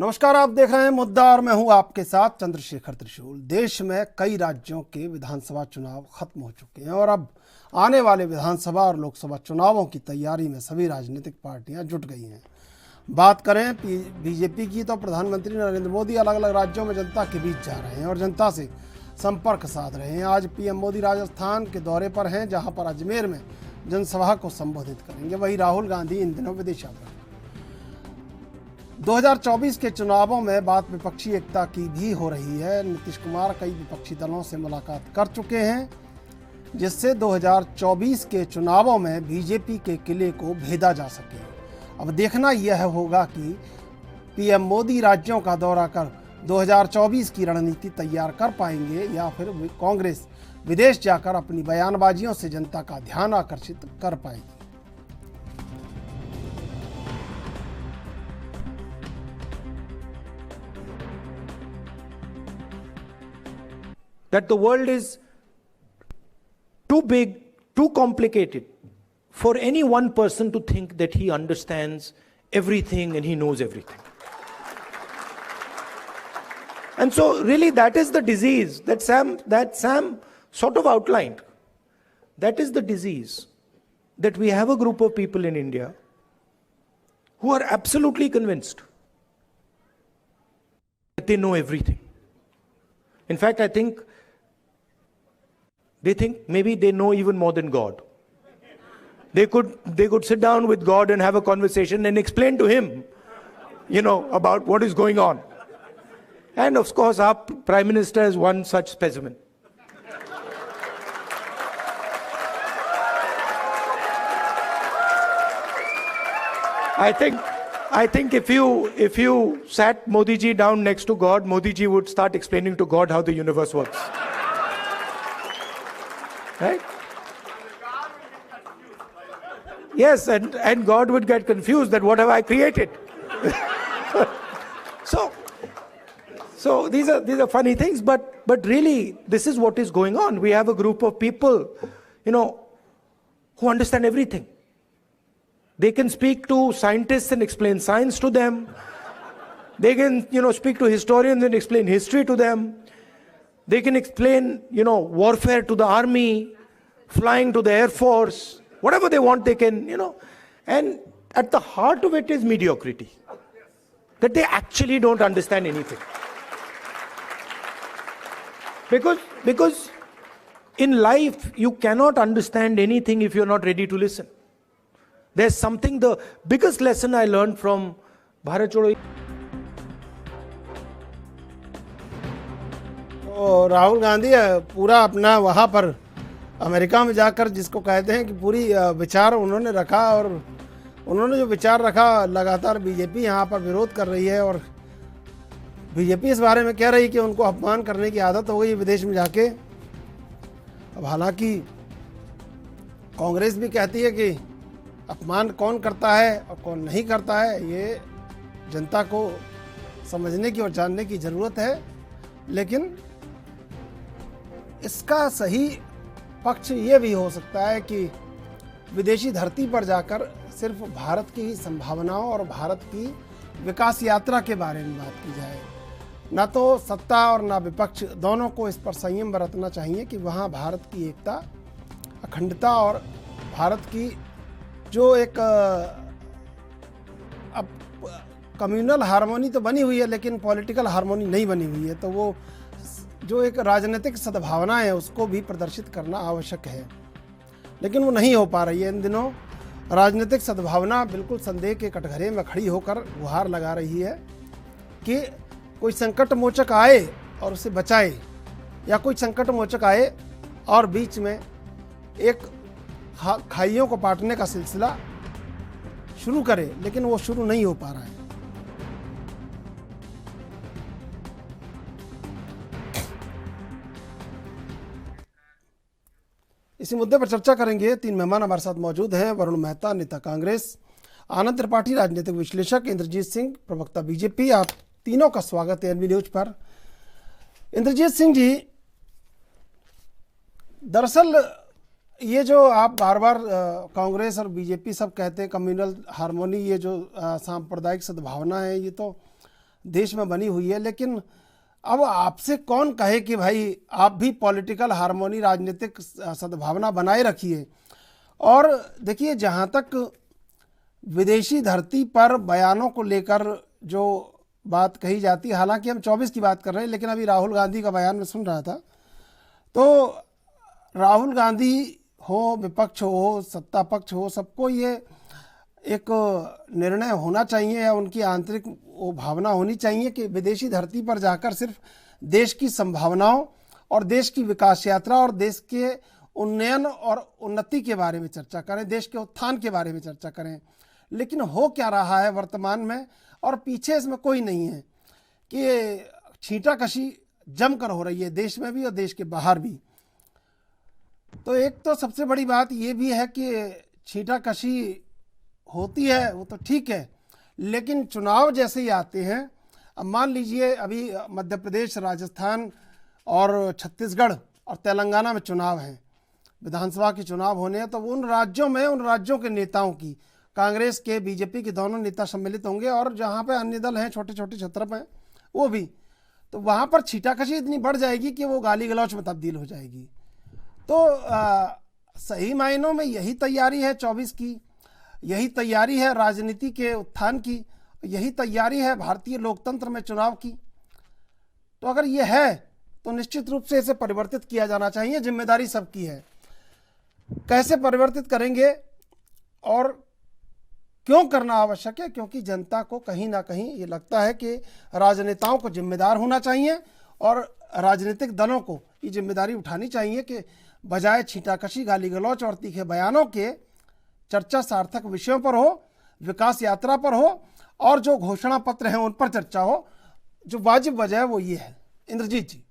नमस्कार, आप देख रहे हैं मुद्दा और मैं हूं आपके साथ चंद्रशेखर त्रिशूल। देश में कई राज्यों के विधानसभा चुनाव खत्म हो चुके हैं और अब आने वाले विधानसभा और लोकसभा चुनावों की तैयारी में सभी राजनीतिक पार्टियां जुट गई हैं। बात करें बीजेपी की तो प्रधानमंत्री नरेंद्र मोदी अलग अलग राज्यों में जनता के बीच जा रहे हैं और जनता से संपर्क साध रहे हैं। आज पीएम मोदी राजस्थान के दौरे पर हैं, जहाँ पर अजमेर में जनसभा को संबोधित करेंगे। वहीं राहुल गांधी इन दिनों विदेश यात्रा। 2024 के चुनावों में बात विपक्षी एकता की भी हो रही है। नीतीश कुमार कई विपक्षी दलों से मुलाकात कर चुके हैं, जिससे 2024 के चुनावों में बीजेपी के किले को भेदा जा सके। अब देखना यह होगा कि पीएम मोदी राज्यों का दौरा कर 2024 की रणनीति तैयार कर पाएंगे या फिर कांग्रेस विदेश जाकर अपनी बयानबाजियों से जनता का ध्यान आकर्षित कर पाएगी। That the world is too big, too complicated for any one person to think that he understands everything and he knows everything. And so really that is the disease that Sam sort of outlined. That is the disease, that we have a group of people in India who are absolutely convinced that they know everything. In fact, I think they think maybe they know even more than God. They could sit down with God and have a conversation and explain to him, about what is going on. And of course, our Prime Minister is one such specimen. I think if you sat Modi ji down next to God, Modi ji would start explaining to God how the universe works. Right? Yes, and God would get confused that what have I created? So these are funny things, but really this is what is going on. We have a group of people, who understand everything. They can speak to scientists and explain science to them. They can, speak to historians and explain history to them. They can explain, warfare to the army, flying to the Air Force, whatever they want they can, And at the heart of it is mediocrity. That they actually don't understand anything. Because in life, you cannot understand anything if you're not ready to listen. There's something, the biggest lesson I learned from Bharat Chodo. तो राहुल गांधी पूरा अपना वहाँ पर America में जाकर, जिसको कहते हैं कि पूरी विचार उन्होंने रखा, और उन्होंने जो विचार रखा, लगातार बीजेपी यहाँ पर विरोध कर रही है और बीजेपी इस बारे में कह रही है कि उनको अपमान करने की आदत हो गई विदेश में जाके। अब हालांकि कांग्रेस भी कहती है कि अपमान कौन करता है और कौन नहीं करता है, ये जनता को समझने की और जानने की ज़रूरत है। लेकिन इसका सही पक्ष ये भी हो सकता है कि विदेशी धरती पर जाकर सिर्फ भारत की ही संभावनाओं और भारत की विकास यात्रा के बारे में बात की जाए। ना तो सत्ता और ना विपक्ष, दोनों को इस पर संयम बरतना चाहिए कि वहाँ भारत की एकता, अखंडता और भारत की जो एक अब कम्युनल हार्मोनी तो बनी हुई है लेकिन पॉलिटिकल हार्मोनी नहीं बनी हुई है, तो वो जो एक राजनीतिक सद्भावना है उसको भी प्रदर्शित करना आवश्यक है, लेकिन वो नहीं हो पा रही है। इन दिनों राजनीतिक सद्भावना बिल्कुल संदेह के कटघरे में खड़ी होकर गुहार लगा रही है कि कोई संकट मोचक आए और उसे बचाए, या कोई संकट मोचक आए और बीच में एक खाइयों को पाटने का सिलसिला शुरू करे, लेकिन वो शुरू नहीं हो पा रहा है। इसी मुद्दे पर चर्चा करेंगे। 3 मेहमान हमारे साथ मौजूद हैं। वरुण मेहता, नेता कांग्रेस; आनंद त्रिपाठी, राजनीतिक विश्लेषक; इंद्रजीत सिंह, प्रवक्ता बीजेपी। आप तीनों का स्वागत है एनबी न्यूज पर। इंद्रजीत सिंह जी, दरअसल ये जो आप बार बार कांग्रेस और बीजेपी सब कहते हैं कम्युनल हार्मोनी, ये जो सांप्रदायिक सद्भावना है, ये तो देश में बनी हुई है। लेकिन अब आपसे कौन कहे कि भाई आप भी पॉलिटिकल हार्मोनी, राजनीतिक सद्भावना बनाए रखिए। और देखिए, जहाँ तक विदेशी धरती पर बयानों को लेकर जो बात कही जाती है, हालांकि हम 24 की बात कर रहे हैं, लेकिन अभी राहुल गांधी का बयान मैं सुन रहा था, तो राहुल गांधी हो, विपक्ष हो, सत्ता पक्ष हो, सबको ये एक निर्णय होना चाहिए या उनकी आंतरिक वो भावना होनी चाहिए कि विदेशी धरती पर जाकर सिर्फ देश की संभावनाओं और देश की विकास यात्रा और देश के उन्नयन और उन्नति के बारे में चर्चा करें, देश के उत्थान के बारे में चर्चा करें। लेकिन हो क्या रहा है वर्तमान में, और पीछे इसमें कोई नहीं है कि छींटाकशी जमकर हो रही है, देश में भी और देश के बाहर भी। तो एक तो सबसे बड़ी बात ये भी है कि छींटाकशी होती है, वो तो ठीक है, लेकिन चुनाव जैसे ही आते हैं, अब मान लीजिए अभी मध्य प्रदेश, राजस्थान और छत्तीसगढ़ और तेलंगाना में चुनाव हैं, विधानसभा के चुनाव होने हैं, तो उन राज्यों में उन राज्यों के नेताओं की, कांग्रेस के, बीजेपी के दोनों नेता सम्मिलित होंगे, और जहाँ पे अन्य दल हैं, छोटे छोटे छत्रप हैं, वो भी, तो वहाँ पर छींटाकशी इतनी बढ़ जाएगी कि वो गाली गलौच में तब्दील हो जाएगी। तो सही मायनों में यही तैयारी है 24 की, यही तैयारी है राजनीति के उत्थान की, यही तैयारी है भारतीय लोकतंत्र में चुनाव की। तो अगर ये है तो निश्चित रूप से इसे परिवर्तित किया जाना चाहिए, जिम्मेदारी सबकी है। कैसे परिवर्तित करेंगे और क्यों करना आवश्यक है? क्योंकि जनता को कहीं ना कहीं ये लगता है कि राजनेताओं को जिम्मेदार होना चाहिए और राजनीतिक दलों को ये जिम्मेदारी उठानी चाहिए कि बजाय छींटाकशी, गाली गलौच और तीखे बयानों के चर्चा सार्थक विषयों पर हो, विकास यात्रा पर हो, और जो घोषणा पत्र हैं उन पर चर्चा हो। जो वाजिब वजह है वो ये है। इंद्रजीत जी।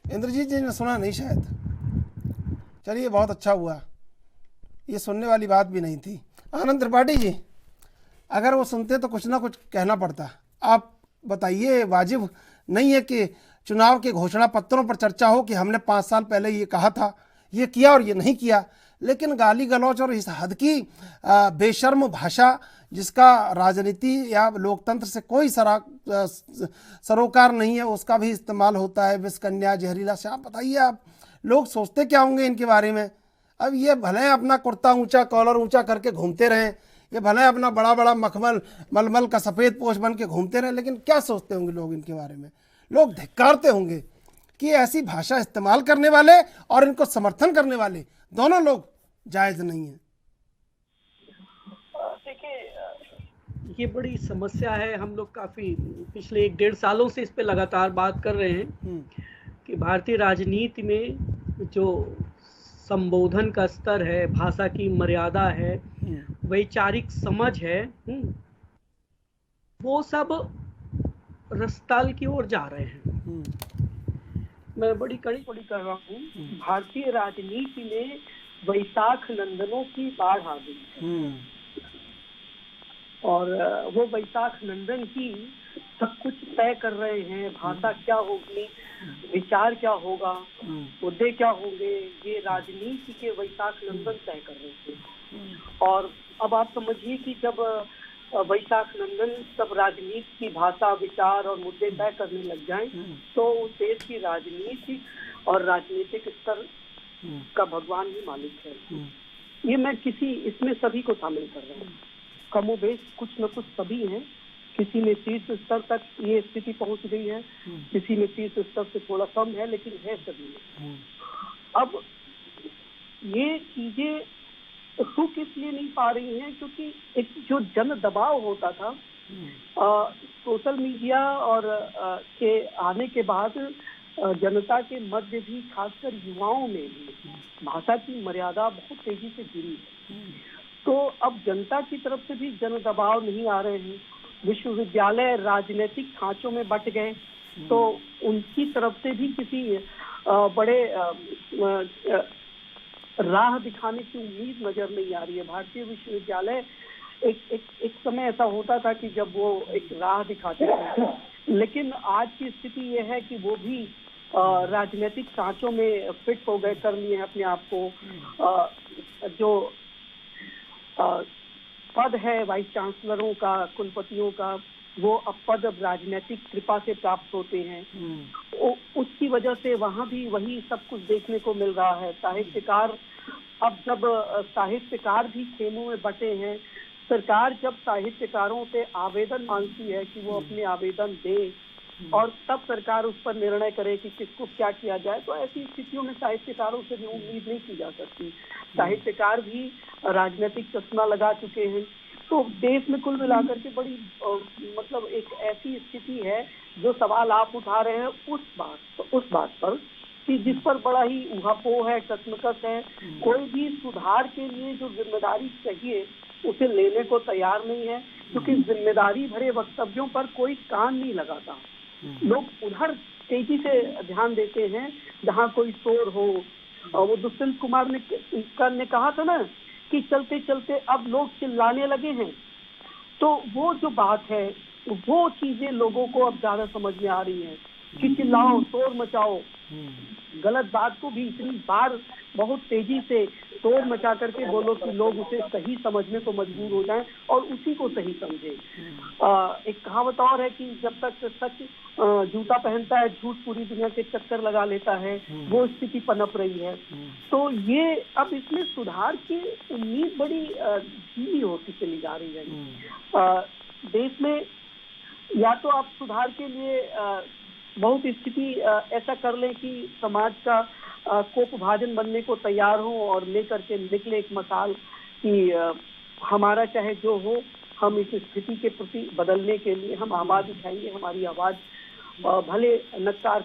इंद्रजीत जी ने सुना नहीं शायद। चलिए, बहुत अच्छा हुआ, ये सुनने वाली बात भी नहीं थी। आनंद त्रिपाठी जी, अगर वो सुनते तो कुछ ना कुछ कहना पड़ता। आप बताइए, वाजिब नहीं है कि चुनाव के घोषणा पत्रों पर चर्चा हो कि हमने 5 साल पहले ये कहा था, ये किया और ये नहीं किया, लेकिन गाली गलौच और इस हद की बेशर्म भाषा जिसका राजनीति या लोकतंत्र से कोई सरोकार नहीं है, उसका भी इस्तेमाल होता है। विषकन्या, जहरीला शराब, बताइए आप लोग सोचते क्या होंगे इनके बारे में? अब ये भले अपना कुर्ता ऊंचा, कॉलर ऊंचा करके घूमते रहें, ये भले अपना बड़ा बड़ा मखमल मलमल का सफ़ेद पोश बन के घूमते रहें, लेकिन क्या सोचते होंगे लोग इनके बारे में? लोग धिक्कारते होंगे कि ऐसी भाषा इस्तेमाल करने वाले और इनको समर्थन करने वाले दोनों लोग जायज़ नहीं है। देखिए, ये बड़ी समस्या है। हम लोग काफ़ी पिछले 1-1.5 सालों से इस पे लगातार बात कर रहे हैं कि भारतीय राजनीति में जो संबोधन का स्तर है, भाषा की मर्यादा है, वैचारिक समझ है, वो सब रसताल की ओर जा रहे हैं। मैं बड़ी कड़ी कर रहा हूँ। भारतीय राजनीति में वैशाख नंदनों की बाढ़ आ गई और वो वैशाख नंदन ही सब कुछ तय कर रहे हैं। भाषा क्या होगी, विचार क्या होगा, मुद्दे क्या होंगे, ये राजनीति के वैशाख नंदन तय कर रहे थे। और अब आप समझिए कि जब वैशाख नंदन सब राजनीति की भाषा, विचार और मुद्दे तय करने लग जाएं, तो उस देश की राजनीति और राजनीतिक स्तर का भगवान ही मालिक है। ये मैं इसमें सभी को शामिल कर रहा हूँ। कमोबेश कुछ न कुछ सभी हैं। किसी में शीर्ष स्तर तक ये स्थिति पहुंच गई है, किसी में शीर्ष स्तर से थोड़ा कम है, लेकिन है सभी में। अब ये चीजें रुक इसलिए नहीं पा रही हैं क्योंकि एक जो जन दबाव होता था सोशल मीडिया और के आने के बाद जनता के मध्य भी, खासकर युवाओं में भी भाषा की मर्यादा बहुत तेजी से गिरी है। तो अब जनता की तरफ से भी जन दबाव नहीं आ रहे हैं। विश्वविद्यालय राजनीतिक खांचों में बट गए, तो उनकी तरफ से भी किसी बड़े राह दिखाने की उम्मीद नजर नहीं आ रही है। भारतीय विश्वविद्यालय एक समय ऐसा होता था कि जब वो एक राह दिखाते थे, लेकिन आज की स्थिति ये है कि वो भी राजनीतिक सांचों में फिट हो गए, कर लिए अपने आप को। जो पद है वाइस चांसलरों का, कुलपतियों का, वो अब पद अब राजनीतिक कृपा से प्राप्त होते हैं। उसकी वजह से वहाँ भी वही सब कुछ देखने को मिल रहा है। साहित्यकार, अब जब साहित्यकार भी खेमों में बटे हैं, सरकार जब साहित्यकारों से आवेदन मांगती है कि वो अपने आवेदन दे और तब सरकार उस पर निर्णय करे कि किसको क्या किया जाए, तो ऐसी स्थितियों में साहित्यकारों से भी उम्मीद नहीं की जा सकती। साहित्यकार भी राजनीतिक चश्मा लगा चुके हैं। तो देश में कुल मिलाकर के बड़ी मतलब एक ऐसी स्थिति है जो सवाल आप उठा रहे हैं उस बात पर कि जिस पर बड़ा ही ऊहापोह है, कशमकश है। कोई भी सुधार के लिए जो जिम्मेदारी चाहिए उसे लेने को तैयार नहीं है, क्योंकि जिम्मेदारी भरे वक्तव्यों पर कोई कान नहीं लगाता। लोग उधर तेजी से ध्यान देते हैं जहाँ कोई शोर हो। वो दुष्यंत कुमार ने कहा था ना कि चलते चलते अब लोग चिल्लाने लगे हैं, तो वो जो बात है वो चीजें लोगों को अब ज्यादा समझ में आ रही है कि चिल्लाओ, शोर मचाओ, गलत बात को भी इतनी बार बहुत तेजी से शोर मचा करके बोलो कि लोग उसे सही समझने को मजबूर हो जाएं और उसी को सही समझे। एक कहावत और है कि जब तक सच जूता पहनता है, झूठ पूरी दुनिया के चक्कर लगा लेता है, वो स्थिति पनप रही है। तो ये अब इसमें सुधार की उम्मीद बड़ी धीमी होती चली जा रही है। देश में या तो आप सुधार के लिए बहुत स्थिति ऐसा कर लें कि समाज का कोप भाजन बनने को तैयार हो और लेकर के निकले एक मसाल कि हमारा चाहे जो हो, हम इस स्थिति के प्रति बदलने के लिए हम आवाज उठाएंगे, हमारी आवाज भले नकार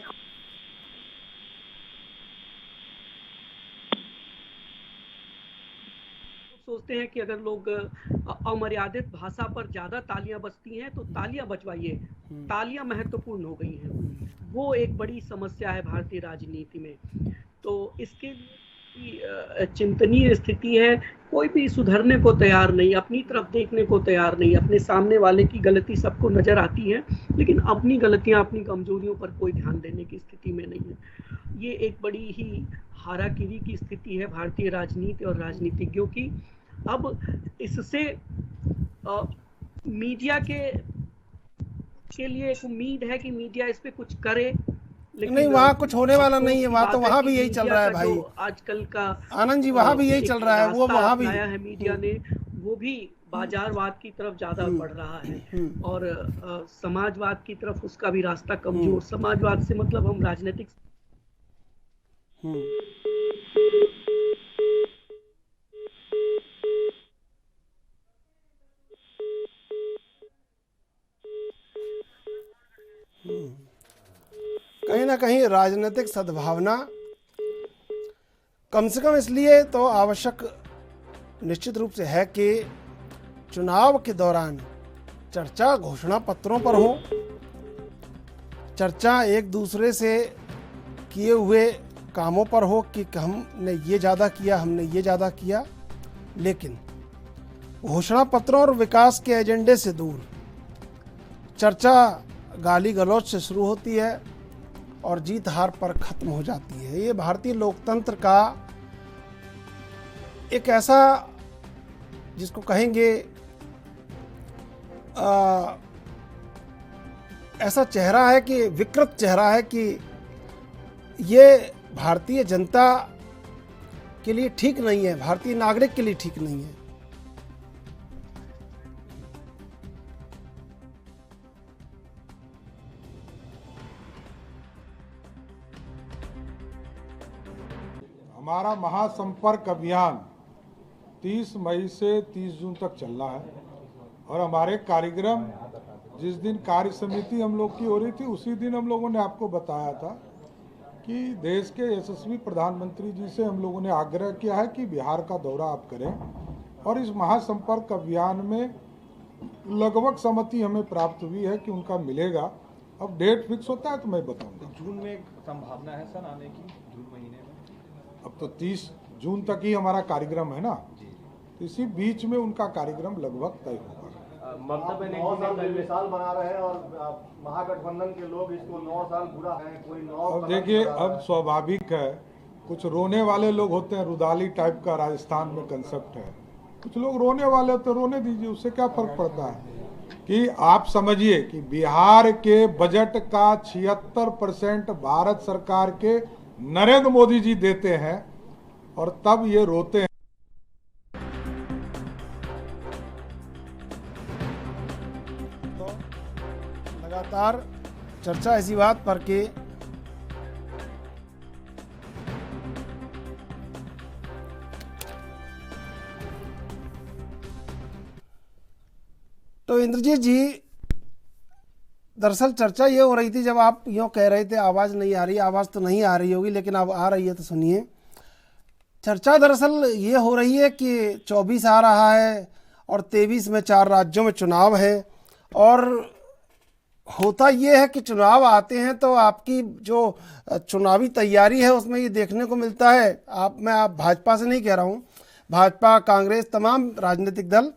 सोचते हैं कि अगर लोग अमर्यादित भाषा पर ज्यादा तालियां बजती हैं तो तालियां बजवाइए, तालियां महत्वपूर्ण हो गई हैं। वो एक बड़ी समस्या है भारतीय राजनीति में। तो इसके लिए चिंतनीय स्थिति है। कोई भी सुधरने को तैयार नहीं, अपनी तरफ देखने को तैयार नहीं। अपने सामने वाले की गलती सबको नजर आती है, लेकिन अपनी गलतियां, अपनी कमजोरियों पर कोई ध्यान देने की स्थिति में नहीं है। ये एक बड़ी ही हाराकिरी की स्थिति है भारतीय राजनीति और राजनीतिज्ञों की। अब इससे मीडिया के लिए एक उम्मीद है कि मीडिया इस पे कुछ करे, लेकिन नहीं, वहाँ कुछ होने वाला नहीं है। वहाँ तो वहाँ भी यही चल रहा है भाई, आजकल का आनंद जी, वहाँ भी यही चल रहा है। वो वहाँ भी है मीडिया ने, वो भी बाजारवाद की तरफ ज्यादा बढ़ रहा है और समाजवाद की तरफ उसका भी रास्ता कमजोर। समाजवाद से मतलब हम राजनीतिक कहीं ना कहीं राजनीतिक सद्भावना कम से कम इसलिए तो आवश्यक निश्चित रूप से है कि चुनाव के दौरान चर्चा घोषणा पत्रों पर हो, चर्चा एक दूसरे से किए हुए कामों पर हो कि हमने ये ज़्यादा किया, हमने ये ज़्यादा किया। लेकिन घोषणा पत्रों और विकास के एजेंडे से दूर चर्चा गाली गलौज से शुरू होती है और जीत हार पर खत्म हो जाती है। ये भारतीय लोकतंत्र का एक ऐसा, जिसको कहेंगे ऐसा चेहरा है कि विकृत चेहरा है कि ये भारतीय जनता के लिए ठीक नहीं है, भारतीय नागरिक के लिए ठीक नहीं है। हमारा महासंपर्क अभियान 30 मई से 30 जून तक चल रहा है और हमारे कार्यक्रम, जिस दिन कार्य समिति हम लोग की हो रही थी उसी दिन हम लोगों ने आपको बताया था कि देश के यशस्वी प्रधानमंत्री जी से हम लोगों ने आग्रह किया है कि बिहार का दौरा आप करें और इस महासंपर्क अभियान में लगभग सहमति हमें प्राप्त हुई है कि उनका मिलेगा। अब डेट फिक्स होता है तो मैं बताऊंगा। जून में एक संभावना है सर आने की, जून महीने में। अब तो 30 जून तक ही हमारा कार्यक्रम है ना, तो इसी बीच में उनका कार्यक्रम लगभग तय होगा। मिसाल बना रहे हैं और महागठबंधन के लोग इसको 9 साल बुरा है, कोई 9। अब देखिए, अब स्वाभाविक है कुछ रोने वाले लोग होते हैं, रुदाली टाइप का राजस्थान में कंसेप्ट है। कुछ लोग रोने वाले होते हैं, रोने दीजिए, उससे क्या फर्क पड़ता है। कि आप समझिए कि बिहार के बजट का 76% भारत सरकार के नरेंद्र मोदी जी देते हैं और तब ये रोते हैं। तो लगातार चर्चा ऐसी बात पर कि तो इंद्रजीत जी, दरअसल चर्चा ये हो रही थी, जब आप यूँ कह रहे थे आवाज़ नहीं आ रही, आवाज़ तो नहीं आ रही होगी लेकिन अब आ रही है तो सुनिए। चर्चा दरअसल ये हो रही है कि 24 आ रहा है और 23 में 4 राज्यों में चुनाव है, और होता ये है कि चुनाव आते हैं तो आपकी जो चुनावी तैयारी है उसमें ये देखने को मिलता है। मैं भाजपा से नहीं कह रहा हूँ, भाजपा, कांग्रेस, तमाम राजनीतिक दल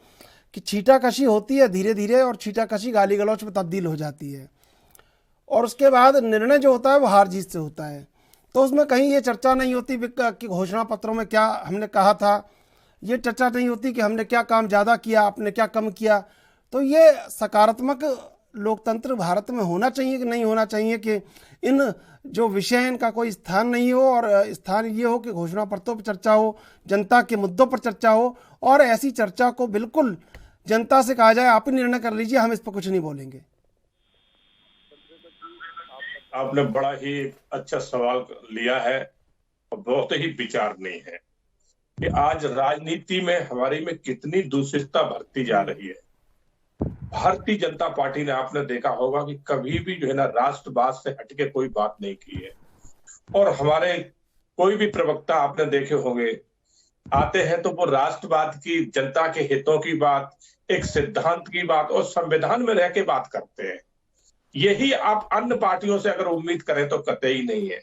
कि छीटाकशी होती है धीरे धीरे, और छीटाकशी गाली गलौच में तब्दील हो जाती है, और उसके बाद निर्णय जो होता है वो हार जीत से होता है। तो उसमें कहीं ये चर्चा नहीं होती कि घोषणा पत्रों में क्या हमने कहा था, ये चर्चा नहीं होती कि हमने क्या काम ज़्यादा किया, आपने क्या कम किया। तो ये सकारात्मक लोकतंत्र भारत में होना चाहिए कि नहीं होना चाहिए कि इन जो विषय हैं इनका कोई स्थान नहीं हो, और स्थान ये हो कि घोषणा पत्रों पर चर्चा हो, जनता के मुद्दों पर चर्चा हो, और ऐसी चर्चा को बिल्कुल जनता से कहा जाए आप ही निर्णय कर लीजिए, हम इस पर कुछ नहीं बोलेंगे। आपने बड़ा ही अच्छा सवाल लिया है और बहुत ही विचारणीय है कि आज राजनीति में हमारी में कितनी दूषितता बढ़ती जा रही है। भारतीय जनता पार्टी ने, आपने देखा होगा कि कभी भी जो है ना राष्ट्रवाद से हटके कोई बात नहीं की है, और हमारे कोई भी प्रवक्ता आपने देखे होंगे आते हैं तो वो राष्ट्रवाद की, जनता के हितों की बात, एक सिद्धांत की बात और संविधान में रह के बात करते हैं। यही आप अन्य पार्टियों से अगर उम्मीद करें तो कतई नहीं है।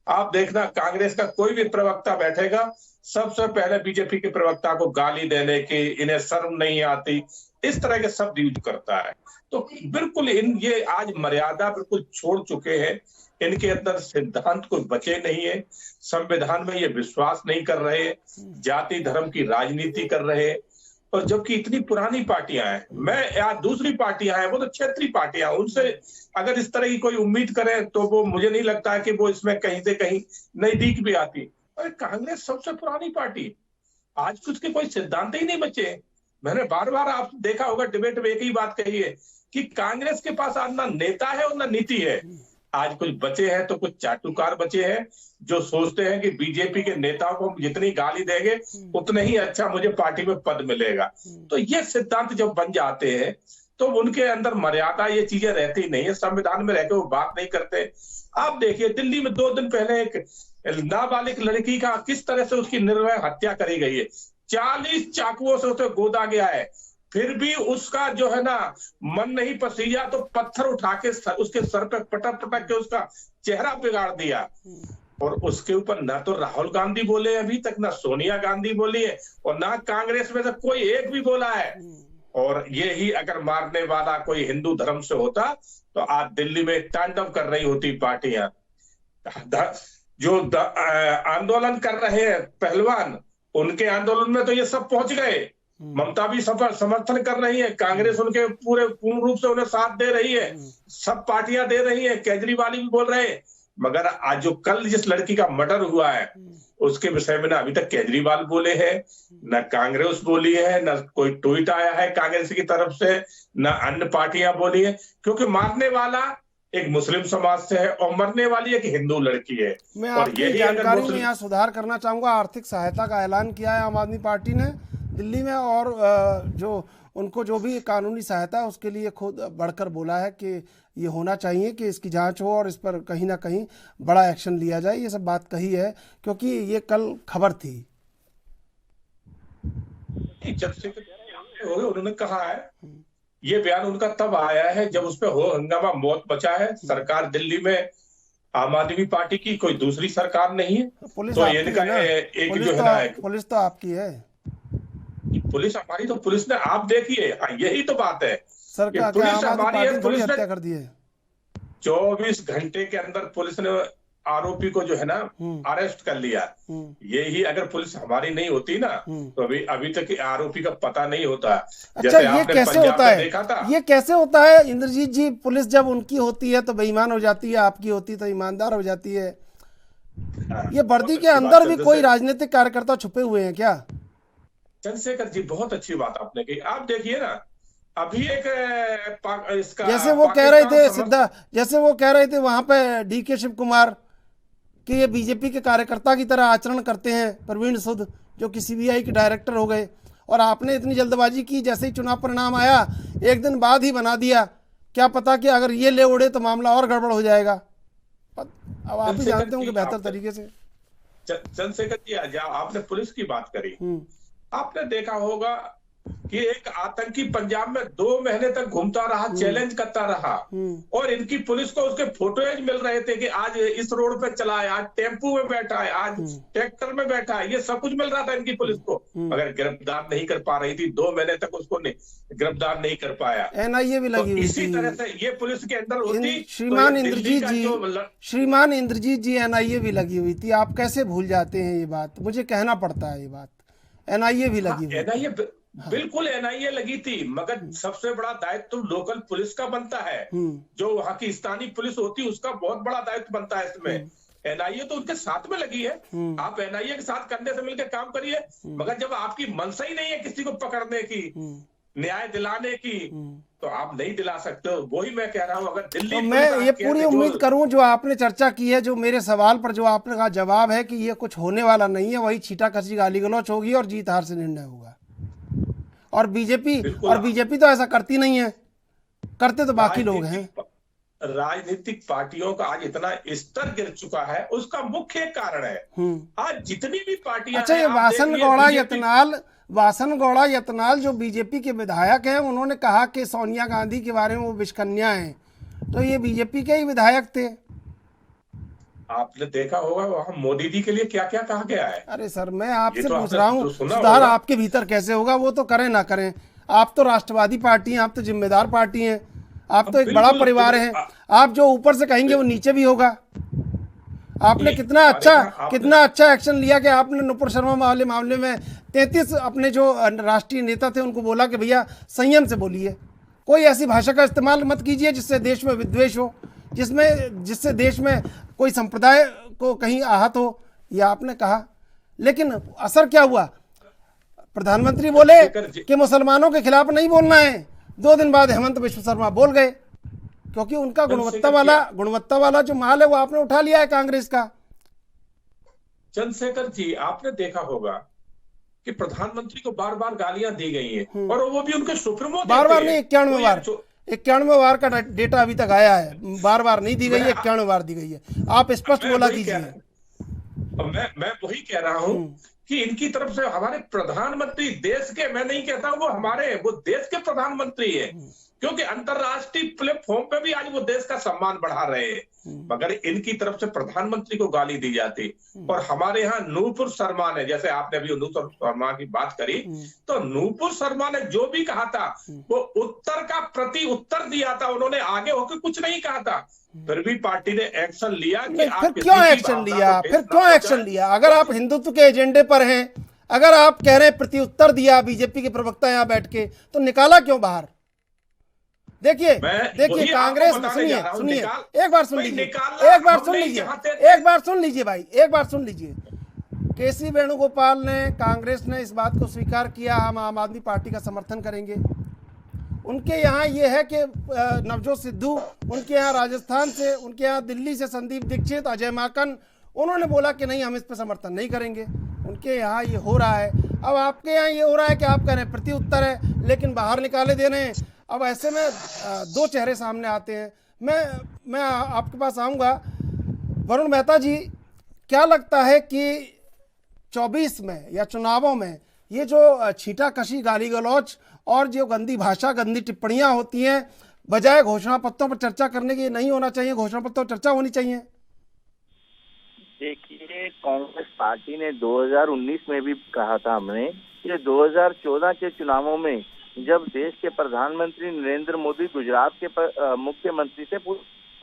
आप देखना, कांग्रेस का कोई भी प्रवक्ता बैठेगा, सबसे पहले बीजेपी के प्रवक्ता को गाली देने की, इन्हें शर्म नहीं आती, इस तरह के शब्द यूज करता है। तो बिल्कुल ये आज मर्यादा बिल्कुल छोड़ चुके हैं, इनके अंदर सिद्धांत कोई बचे नहीं है, संविधान में ये विश्वास नहीं कर रहे, जाति धर्म की राजनीति कर रहे, और जबकि इतनी पुरानी पार्टियां हैं। मैं यार दूसरी पार्टियां हैं वो तो क्षेत्रीय पार्टियां, उनसे अगर इस तरह की कोई उम्मीद करें तो वो मुझे नहीं लगता है कि वो इसमें कहीं से कहीं नजदीक भी आती। अरे कांग्रेस सबसे पुरानी पार्टी, आज कुछ के कोई सिद्धांत ही नहीं बचे। मैंने बार बार आप देखा होगा डिबेट में एक ही बात कही है कि कांग्रेस के पास आज ना नेता है और ना नीति है। आज कुछ बचे हैं तो कुछ चाटुकार बचे हैं जो सोचते हैं कि बीजेपी के नेताओं को जितनी गाली देंगे उतने ही अच्छा मुझे पार्टी में पद मिलेगा। तो ये सिद्धांत जब बन जाते हैं तो उनके अंदर मर्यादा, ये चीजें रहती नहीं है, संविधान में रहकर वो बात नहीं करते। आप देखिए दिल्ली में 2 दिन पहले एक नाबालिग लड़की का किस तरह से उसकी निर्भय हत्या करी गई है, 40 चाकुओं से उसे गोदा गया है, फिर भी उसका जो है ना मन नहीं पसीजा तो पत्थर उठा के उसके सर पे पटक पटक के उसका चेहरा बिगाड़ दिया। और उसके ऊपर ना तो राहुल गांधी बोले अभी तक, ना सोनिया गांधी बोली है, और ना कांग्रेस में से कोई एक भी बोला है। और ये ही अगर मारने वाला कोई हिंदू धर्म से होता तो आज दिल्ली में तांडव कर रही होती पार्टियां। जो आंदोलन कर रहे हैं पहलवान, उनके आंदोलन में तो ये सब पहुंच गए। ममता भी समर्थन कर रही है, कांग्रेस उनके पूर्ण रूप से उन्हें साथ दे रही है, सब पार्टियां दे रही है, केजरीवाल भी बोल रहे हैं। मगर आज जो कल जिस लड़की का मर्डर हुआ है उसके विषय में ना अभी तक केजरीवाल बोले हैं, न कांग्रेस बोली है, न कोई ट्वीट आया है कांग्रेस की तरफ से, न अन्य पार्टियां बोली है, क्योंकि मारने वाला एक मुस्लिम समाज से है और मरने वाली एक हिंदू लड़की है। मैं आपकी जानकारी में यहाँ सुधार करना चाहूंगा। आर्थिक सहायता का ऐलान किया है आम आदमी पार्टी ने दिल्ली में, और जो उनको जो भी कानूनी सहायता है उसके लिए खुद बढ़कर बोला है कि ये होना चाहिए कि इसकी जांच हो और इस पर कहीं ना कहीं बड़ा एक्शन लिया जाए। ये सब बात कही है क्योंकि ये कल खबर थी। जब से उन्होंने कहा है, ये बयान उनका तब आया है जब उस पर हो हंगामा, मौत बचा है। सरकार दिल्ली में आम आदमी पार्टी की, कोई दूसरी सरकार नहीं है। पुलिस तो इनका एक जो है ना, पुलिस तो आपकी है, पुलिस हमारी, तो पुलिस ने, आप देखिए यही तो बात है, सरकार पुलिस हमारी है, पुलिस ने हत्या कर दी है। 24 घंटे के अंदर पुलिस ने आरोपी को जो है ना अरेस्ट कर लिया। यही अगर पुलिस हमारी नहीं होती ना तो अभी तक आरोपी का पता नहीं होता। अच्छा, जैसे ये आपने कैसे पंजाब होता में है? देखा था। ये कैसे होता है इंद्रजीत जी? पुलिस जब उनकी होती है तो बेईमान हो जाती है, आपकी होती है तो ईमानदार हो जाती है। ये वर्दी के अंदर भी कोई राजनीतिक कार्यकर्ता छुपे हुए हैं क्या? चंद्रशेखर जी, बहुत अच्छी बात आपने कही। आप देखिए ना, अभी एक इसका जैसे वो कह रहे थे समर्थक जैसे वो कह रहे थे वहां पे डीके शिव कुमार कि ये बीजेपी के कार्यकर्ता की तरह आचरण करते हैं, प्रवीण सुध जो कि सीबीआई के डायरेक्टर हो गए, और आपने इतनी जल्दबाजी की, जैसे ही चुनाव परिणाम आया एक दिन बाद ही बना दिया। क्या पता कि अगर ये ले उड़े तो मामला और गड़बड़ हो जाएगा। अब आप ही जानते होंगे बेहतर तरीके से। चंद्रशेखर जी, आपने पुलिस की बात करी, आपने देखा होगा कि एक आतंकी पंजाब में 2 महीने तक घूमता रहा, चैलेंज करता रहा, और इनकी पुलिस को उसके फोटोज मिल रहे थे कि आज इस रोड पे चला है, आज टेम्पू में बैठा है, आज ट्रैक्टर में बैठा है, ये सब कुछ मिल रहा था इनकी पुलिस को, मगर गिरफ्तार नहीं कर पा रही थी। 2 महीने तक उसको गिरफ्तार नहीं कर पाया। एनआईए भी लगी हुई थी। इसी तरह से ये पुलिस के अंदर होती। श्रीमान इंद्रजीत जी एनआईए भी लगी हुई थी। आप कैसे भूल जाते हैं ये बात? मुझे कहना पड़ता है ये बात। एनआईए भी लगी हुई थी। बिल्कुल एनआईए लगी थी, मगर सबसे बड़ा दायित्व तो लोकल पुलिस का बनता है। जो वहाँ की स्थानीय पुलिस होती है उसका बहुत बड़ा दायित्व बनता है इसमें। एनआईए तो उनके साथ में लगी है। आप एनआईए के साथ कंधे से मिलकर काम करिए, मगर जब आपकी मंशा ही नहीं है किसी को पकड़ने की, न्याय दिलाने की, तो आप नहीं दिला सकते हो। वही मैं कह रहा हूँ। अगर दिल्ली तो मैं ये पूरी उम्मीद करूं जो आपने चर्चा की है, जो मेरे सवाल पर जो आपने कहा जवाब है कि ये कुछ होने वाला नहीं है, वही छींटाकशी गाली गलौच होगी और जीत हार से निर्णय होगा। और बीजेपी तो ऐसा करती नहीं है, करते तो बाकी लोग हैं। राजनीतिक पार्टियों का आज इतना स्तर गिर चुका है, उसका मुख्य कारण है आज जितनी भी पार्टियां। अच्छा, ये वासन गौड़ा यत्नाल जो बीजेपी के विधायक हैं, उन्होंने कहा कि सोनिया गांधी के बारे में वो विषकन्या हैं, तो ये बीजेपी के ही विधायक थे। आपने देखा होगा वहां मोदी जी के लिए क्या क्या कहा गया है। अरे सर, मैं आपसे पूछ रहा हूँ सुधार आपके भीतर कैसे होगा? वो तो करें ना करें, आप तो राष्ट्रवादी पार्टी हैं, आप तो जिम्मेदार पार्टी हैं, आप तो एक बड़ा परिवार है। आप जो ऊपर से कहेंगे वो नीचे भी होगा। आपने कितना अच्छा एक्शन लिया कि आपने नुपुर शर्मा वाले मामले में 33 अपने जो राष्ट्रीय नेता थे उनको बोला कि भैया संयम से बोलिए, कोई ऐसी भाषा का इस्तेमाल मत कीजिए जिससे देश में विद्वेष हो, जिससे देश में कोई संप्रदाय को कहीं आहत हो, यह आपने कहा। लेकिन असर क्या हुआ? प्रधानमंत्री बोले कि मुसलमानों के खिलाफ नहीं बोलना है, 2 दिन बाद हेमंत बिश्व शर्मा बोल गए, क्योंकि उनका गुणवत्ता वाला जो माल है वो आपने उठा लिया है कांग्रेस का। चंद्रशेखर जी, आपने देखा होगा कि प्रधानमंत्री को बार बार गालियां दी गई हैं, और वो भी उनके सुप्रीमो बार नहीं, 91 बार का डेटा अभी तक आया है। बार नहीं दी गई है, 91 बार दी गई है। आप स्पष्ट बोला कीजिए। मैं वही कह रहा हूं कि इनकी तरफ से हमारे प्रधानमंत्री देश के, मैं नहीं कहता वो देश के प्रधानमंत्री है, क्योंकि अंतरराष्ट्रीय प्लेटफॉर्म पे भी आज वो देश का सम्मान बढ़ा रहे हैं, मगर इनकी तरफ से प्रधानमंत्री को गाली दी जाती। और हमारे यहाँ नूपुर शर्मा ने, जैसे आपने अभी नूपुर शर्मा की बात करी, तो नूपुर शर्मा ने जो भी कहा था वो उत्तर का प्रति उत्तर दिया था, उन्होंने आगे होकर कुछ नहीं कहा था। फिर भी पार्टी ने एक्शन लिया कि फिर क्यों एक्शन लिया? अगर आप हिंदुत्व के एजेंडे पर हैं, अगर आप कह रहे हैं प्रति उत्तर दिया बीजेपी के प्रवक्ता यहाँ बैठ के, तो निकाला क्यों बाहर? देखिए कांग्रेस, सुनिए एक बार सुन लीजिए। केसी वेणुगोपाल ने, कांग्रेस ने इस बात को स्वीकार किया, हम आम आदमी पार्टी का समर्थन करेंगे। उनके यहाँ ये है कि नवजोत सिद्धू, उनके यहाँ राजस्थान से, उनके यहाँ दिल्ली से संदीप दीक्षित, अजय माकन, उन्होंने बोला कि नहीं हम इस पर समर्थन नहीं करेंगे। उनके यहाँ ये हो रहा है। अब आपके यहाँ ये हो रहा है कि आप कह रहे हैं प्रति उत्तर है, लेकिन बाहर निकाले दे रहे हैं। अब ऐसे में 2 चेहरे सामने आते हैं। मैं आपके पास आऊँगा। वरुण मेहता जी, क्या लगता है कि 24 में या चुनावों में ये जो छींटाकशी, गाली गलौच और जो गंदी भाषा, गंदी टिप्पणियां होती हैं, बजाय घोषणा पत्रों पर चर्चा करने के नहीं होना चाहिए, घोषणा पत्रों पर चर्चा होनी चाहिए? देखिए, कांग्रेस पार्टी ने 2019 में भी कहा था हमने कि 2014 के चुनावों में जब देश के प्रधानमंत्री नरेंद्र मोदी गुजरात के मुख्यमंत्री से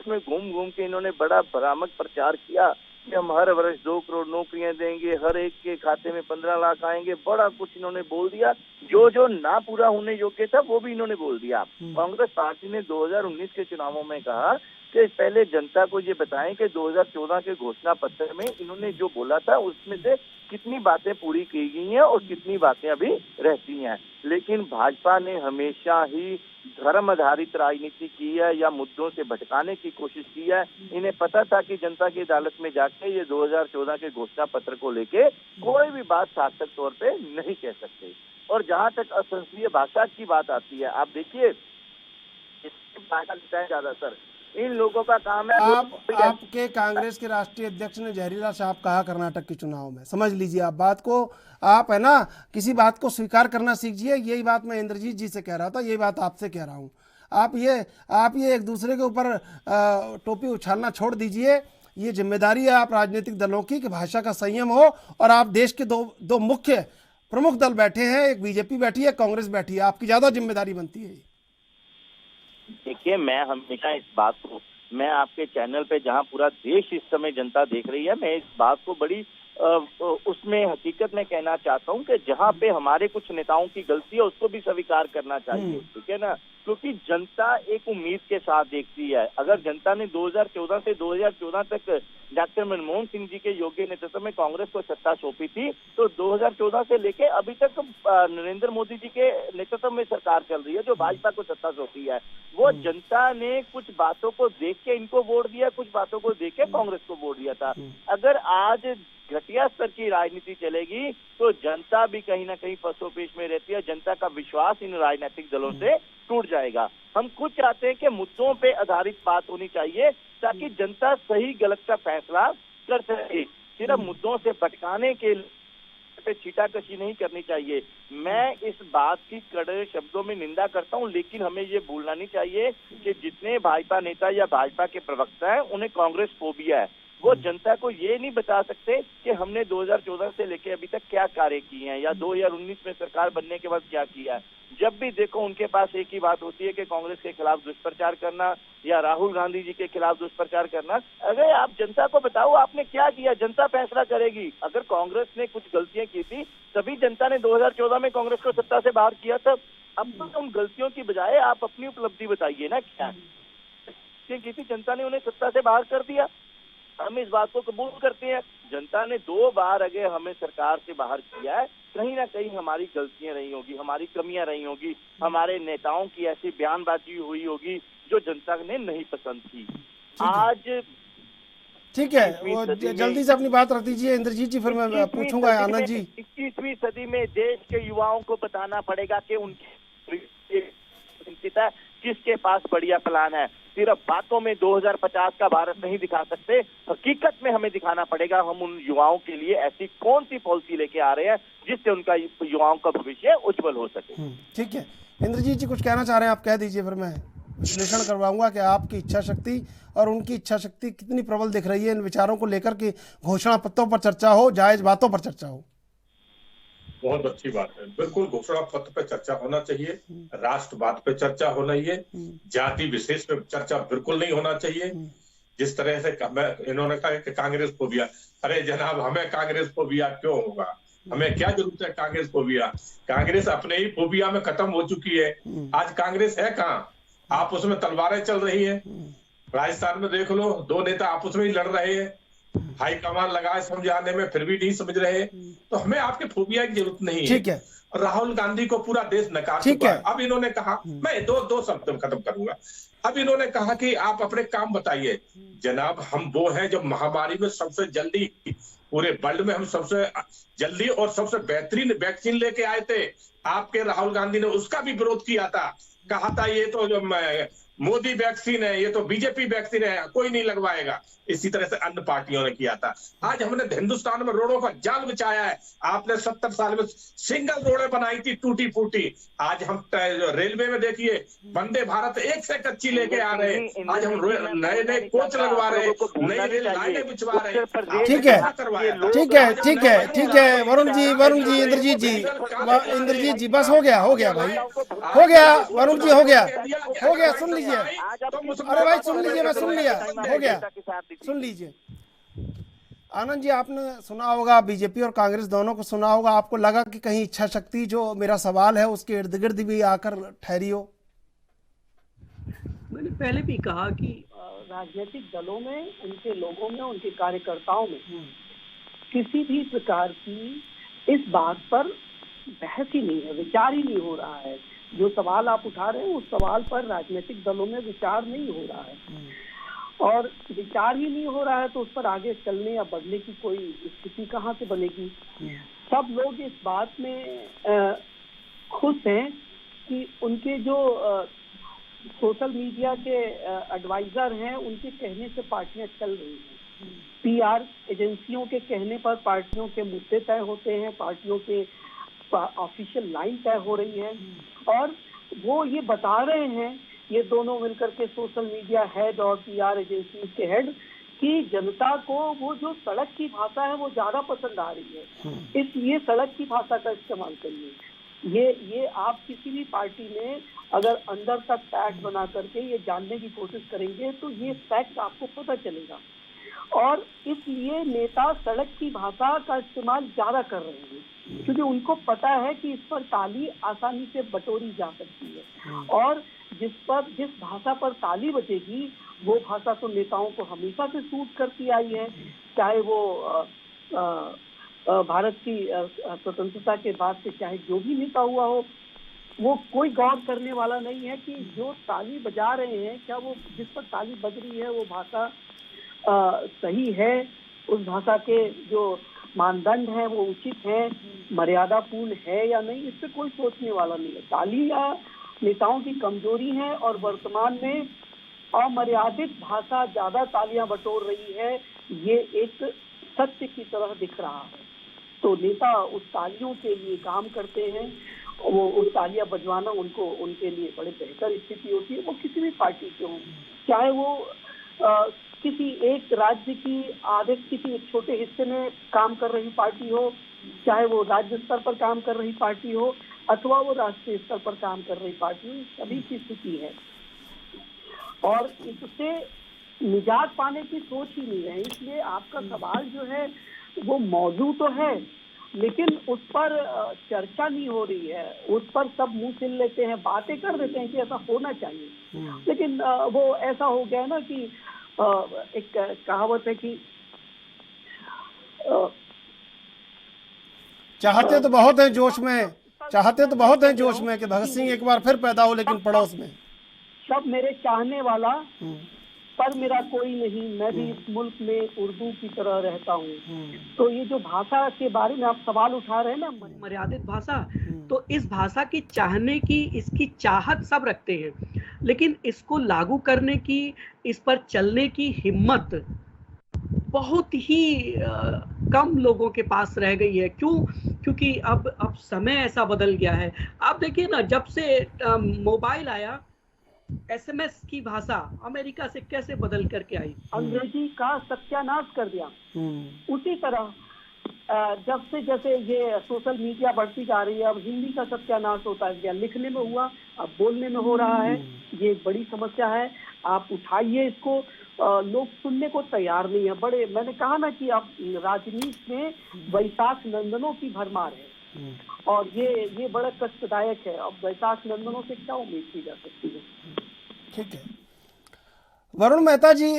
में घूम घूम के इन्होंने बड़ा भ्रामक प्रचार किया कि हम हर वर्ष 2 करोड़ नौकरियां देंगे, हर एक के खाते में 15 लाख आएंगे, बड़ा कुछ इन्होंने बोल दिया। जो जो ना पूरा होने योग्य था वो भी इन्होंने बोल दिया। कांग्रेस पार्टी ने 2019 के चुनावों में कहा कि पहले जनता को ये बताएं कि 2014 के घोषणा पत्र में इन्होंने जो बोला था उसमें से कितनी बातें पूरी की गई हैं और कितनी बातें अभी रहती हैं। लेकिन भाजपा ने हमेशा ही धर्म आधारित राजनीति की है या मुद्दों से भटकाने की कोशिश की है। इन्हें पता था कि जनता की अदालत में जाके ये 2014 के घोषणा पत्र को लेके कोई भी बात सार्थक तौर पे नहीं कह सकते। और जहां तक असंसदीय भाषा की बात आती है, आप देखिए इसकी भाषा लिखता है ज्यादातर इन लोगों का काम है। आपके कांग्रेस के राष्ट्रीय अध्यक्ष ने जहरीला साहब कहा कर्नाटक के चुनाव में, समझ लीजिए आप बात को, आप है ना किसी बात को स्वीकार करना सीखिए। यही बात मैं इंद्रजीत जी से कह रहा था, यही बात आपसे कह रहा हूँ। आप ये एक दूसरे के ऊपर टोपी उछालना छोड़ दीजिए। ये जिम्मेदारी है आप राजनीतिक दलों की कि भाषा का संयम हो। और आप देश के दो मुख्य प्रमुख दल बैठे हैं, एक बीजेपी बैठी है, कांग्रेस बैठी है, आपकी ज्यादा जिम्मेदारी बनती है। देखिए, मैं हमेशा इस बात को, मैं आपके चैनल पे जहां पूरा देश इस समय जनता देख रही है, मैं इस बात को बड़ी उसमें हकीकत में कहना चाहता हूं कि जहां पे हमारे कुछ नेताओं की गलती है उसको भी स्वीकार करना चाहिए, ठीक है ना। क्योंकि जनता एक उम्मीद के साथ देखती है। अगर जनता ने 2014 से 2014 तक डॉक्टर मनमोहन सिंह जी के योग्य नेतृत्व में कांग्रेस को सत्ता सौंपी थी, तो 2014 से लेके अभी तक नरेंद्र मोदी जी के नेतृत्व में सरकार चल रही है जो भाजपा को सत्ता सौंपी है। वो जनता ने कुछ बातों को देख के इनको वोट दिया, कुछ बातों को देख के कांग्रेस को वोट दिया था। अगर आज घटिया स्तर की राजनीति चलेगी तो जनता भी कहीं ना कहीं फंसोपेश में रहती है। जनता का विश्वास इन राजनीतिक दलों से टूट जाएगा। हम खुद चाहते हैं कि मुद्दों पे आधारित बात होनी चाहिए ताकि जनता सही गलत का फैसला कर सके। सिर्फ मुद्दों से भटकाने के पे छीटाकशी नहीं करनी चाहिए। मैं इस बात की कड़े शब्दों में निंदा करता हूं, लेकिन हमें ये भूलना नहीं चाहिए कि जितने भाजपा नेता या भाजपा के प्रवक्ता हैं उन्हें कांग्रेस फोबिया है। वो जनता को ये नहीं बता सकते कि हमने 2014 से लेके अभी तक क्या कार्य किए हैं या 2019 में सरकार बनने के बाद क्या किया है। जब भी देखो उनके पास एक ही बात होती है कि कांग्रेस के खिलाफ दुष्प्रचार करना या राहुल गांधी जी के खिलाफ दुष्प्रचार करना। अगर आप जनता को बताओ आपने क्या किया, जनता फैसला करेगी। अगर कांग्रेस ने कुछ गलतियां की थी तभी जनता ने 2014 में कांग्रेस को सत्ता से बाहर किया था। अब तो उन गलतियों की बजाय आप अपनी उपलब्धि बताइए ना, क्या की थी जनता ने, उन्हें सत्ता से बाहर कर दिया। हम इस बात को कबूल करते हैं, जनता ने 2 बार अगर हमें सरकार से बाहर किया है, कहीं ना कहीं हमारी गलतियां रही होगी, हमारी कमियां रही होगी, हमारे नेताओं की ऐसी बयानबाजी हुई होगी जो जनता ने नहीं पसंद की। आज ठीक है, वो जल्दी से अपनी बात रख दीजिए इंद्रजीत जी, फिर मैं पूछूंगा आनंद जी। 21वीं सदी में देश के युवाओं को बताना पड़ेगा कि उनकी चिंता किसके पास बढ़िया प्लान है। सिर्फ बातों में 2050 का भारत नहीं दिखा सकते, हकीकत में हमें दिखाना पड़ेगा हम उन युवाओं के लिए ऐसी कौन सी पॉलिसी लेके आ रहे हैं जिससे उनका युवाओं का भविष्य उज्जवल हो सके। ठीक है, इंद्रजीत जी कुछ कहना चाह रहे हैं, आप कह दीजिए, फिर मैं विश्लेषण करवाऊंगा कि आपकी इच्छा शक्ति और उनकी इच्छा शक्ति कितनी प्रबल दिख रही है इन विचारों को लेकर कि घोषणा पत्रों पर चर्चा हो, जायज बातों पर चर्चा हो। बहुत अच्छी बात है, बिल्कुल घोषणा पत्र पे चर्चा होना चाहिए, राष्ट्रवाद पे चर्चा होना चाहिए, जाति विशेष पे चर्चा बिल्कुल नहीं होना चाहिए। जिस तरह से इन्होंने कहा कि कांग्रेस फोबिया, अरे जनाब हमें कांग्रेस फोबिया क्यों होगा, हमें क्या जरूरत है कांग्रेस फोबिया। कांग्रेस अपने ही फोबिया में खत्म हो चुकी है। आज कांग्रेस है कहाँ, आप उसमें तलवारें चल रही है। राजस्थान में देख लो, 2 नेता आपस में ही लड़ रहे हैं, हाईकमान लगाए समझाने में फिर भी नहीं समझ रहे। तो हमें आपके फोबिया की जरूरत नहीं है। ठीक है, राहुल गांधी को पूरा देश नकार चुका है। अब इन्होंने कहा, मैं दो शब्द में खत्म करूंगा। अब इन्होंने कहा कि आप अपने काम बताइए। जनाब हम वो हैं जो महामारी में सबसे जल्दी पूरे वर्ल्ड में हम सबसे जल्दी और सबसे बेहतरीन वैक्सीन लेके आए थे। आपके राहुल गांधी ने उसका भी विरोध किया था, कहा था ये तो जो मोदी वैक्सीन है, ये तो बीजेपी वैक्सीन है, कोई नहीं लगवाएगा। इसी तरह से अन्य पार्टियों ने किया था। आज हमने हिंदुस्तान में रोडों का जाल बिछाया है। आपने 70 साल में सिंगल रोडें बनाई थी टूटी फूटी। आज हम रेलवे में देखिए वंदे भारत 1 से कच्ची लेके आ रहे हैं। आज हम नए कोच लगवा रहे हैं, नई रेल लाइनें बिछवा रहे हैं। ठीक है, ठीक है, ठीक है, ठीक है, वरुण जी, इंद्रजीत जी, बस हो गया भाई, हो गया वरुण जी, हो गया, सुन लीजिए। लीजिए। आज आप अरे भाई सुन लीजिए, मैं सुन लिया, हो गया, के साथ दिखती सुन लीजिए। आनंद जी, आपने सुना होगा, बीजेपी और कांग्रेस दोनों को सुना होगा, आपको लगा कि कहीं इच्छा शक्ति जो मेरा सवाल है उसके इर्द गिर्द भी आकर ठहरी हो? मैंने पहले भी कहा कि राजनीतिक दलों में, उनके लोगों में, उनके कार्यकर्ताओं में किसी भी प्रकार की इस बात पर बहस ही नहीं है, विचार ही नहीं हो रहा है। जो सवाल आप उठा रहे हैं उस सवाल पर राजनीतिक दलों में विचार नहीं हो रहा है, और विचार ही नहीं हो रहा है तो उस पर आगे चलने या बढ़ने की कोई स्थिति कहाँ से बनेगी। सब लोग इस बात में खुश हैं कि उनके जो सोशल मीडिया के एडवाइजर हैं उनके कहने से पार्टियां चल रही हैं। पीआर एजेंसियों के कहने पर पार्टियों के मुद्दे तय होते हैं, पार्टियों के ऑफिशियल लाइन तय हो रही है, और वो ये बता रहे हैं, ये दोनों मिलकर के सोशल मीडिया हेड और पीआर एजेंसी के हेड, कि जनता को वो जो सड़क की भाषा है वो ज्यादा पसंद आ रही है, इसलिए सड़क की भाषा का इस्तेमाल करिए। ये आप किसी भी पार्टी में अगर अंदर तक फैक्ट बना करके ये जानने की कोशिश करेंगे तो ये फैक्ट आपको पता चलेगा, और इसलिए नेता सड़क की भाषा का इस्तेमाल ज्यादा कर रहे हैं, क्योंकि उनको पता है कि इस पर ताली आसानी से बटोरी जा सकती है, और जिस भाषा पर ताली बजेगी वो भाषा तो नेताओं को हमेशा से सूट करती आई है, चाहे वो भारत की स्वतंत्रता के बाद से चाहे जो भी नेता हुआ हो, वो कोई गौर करने वाला नहीं है कि जो ताली बजा रहे हैं क्या वो जिस पर ताली बज रही है वो भाषा सही है, उस भाषा के जो मानदंड है वो उचित है, मर्यादापूर्ण है या नहीं, इस पर कोई सोचने वाला नहीं है। ताली या नेताओं की कमजोरी है, और वर्तमान में अमर्यादित भाषा ज्यादा तालियां बटोर रही है, ये एक सत्य की तरह दिख रहा है। तो नेता उस तालियों के लिए काम करते हैं, वो उस तालियां बजवाना उनके लिए बड़े बेहतर स्थिति होती है, वो किसी भी पार्टी के हों, चाहे वो किसी एक राज्य की आधे किसी एक छोटे हिस्से में काम कर रही पार्टी हो, चाहे वो राज्य स्तर पर काम कर रही पार्टी हो, अथवा वो राष्ट्रीय स्तर पर काम कर रही पार्टी हो, सभी की स्थिति है, और इससे निजात पाने की सोच ही नहीं है। इसलिए आपका सवाल जो है वो मौजू तो है, लेकिन उस पर चर्चा नहीं हो रही है, उस पर सब मुंह सिल लेते हैं, बातें कर देते हैं कि ऐसा होना चाहिए, लेकिन वो ऐसा हो गया ना कि एक कहावत है कि चाहते तो बहुत हैं जोश में, चाहते तो बहुत हैं जोश में कि भगत सिंह एक बार फिर पैदा हो, लेकिन पड़ोस में सब मेरे चाहने वाला पर मेरा कोई नहीं, मैं भी इस मुल्क में उर्दू की तरह रहता हूँ। तो ये जो भाषा के बारे में आप सवाल उठा रहे हैं ना, मर्यादित भाषा, तो इस भाषा की चाहने की, इसकी चाहत सब रखते हैं, लेकिन इसको लागू करने की, इस पर चलने की हिम्मत बहुत ही कम लोगों के पास रह गई है। क्यों? क्योंकि अब समय ऐसा बदल गया है। आप देखिए ना, जब से मोबाइल आया, एसएमएस की भाषा अमेरिका से कैसे बदल करके आई, अंग्रेजी का सत्यानाश कर दिया। उसी तरह जब से जैसे ये सोशल मीडिया बढ़ती जा रही है, अब हिंदी का सत्यानाश होता है, लिखने में हुआ, अब बोलने में हो रहा है। ये एक बड़ी समस्या है, आप उठाइए इसको, लोग सुनने को तैयार नहीं है। बड़े, मैंने कहा ना कि आप राजनीति में वैशाख नंदनों की भरमार है, और ये बड़ा कष्टदायक है। अब वैशाख नंदनों से क्या उम्मीद की जा सकती है? ठीक है वरुण मेहता जी,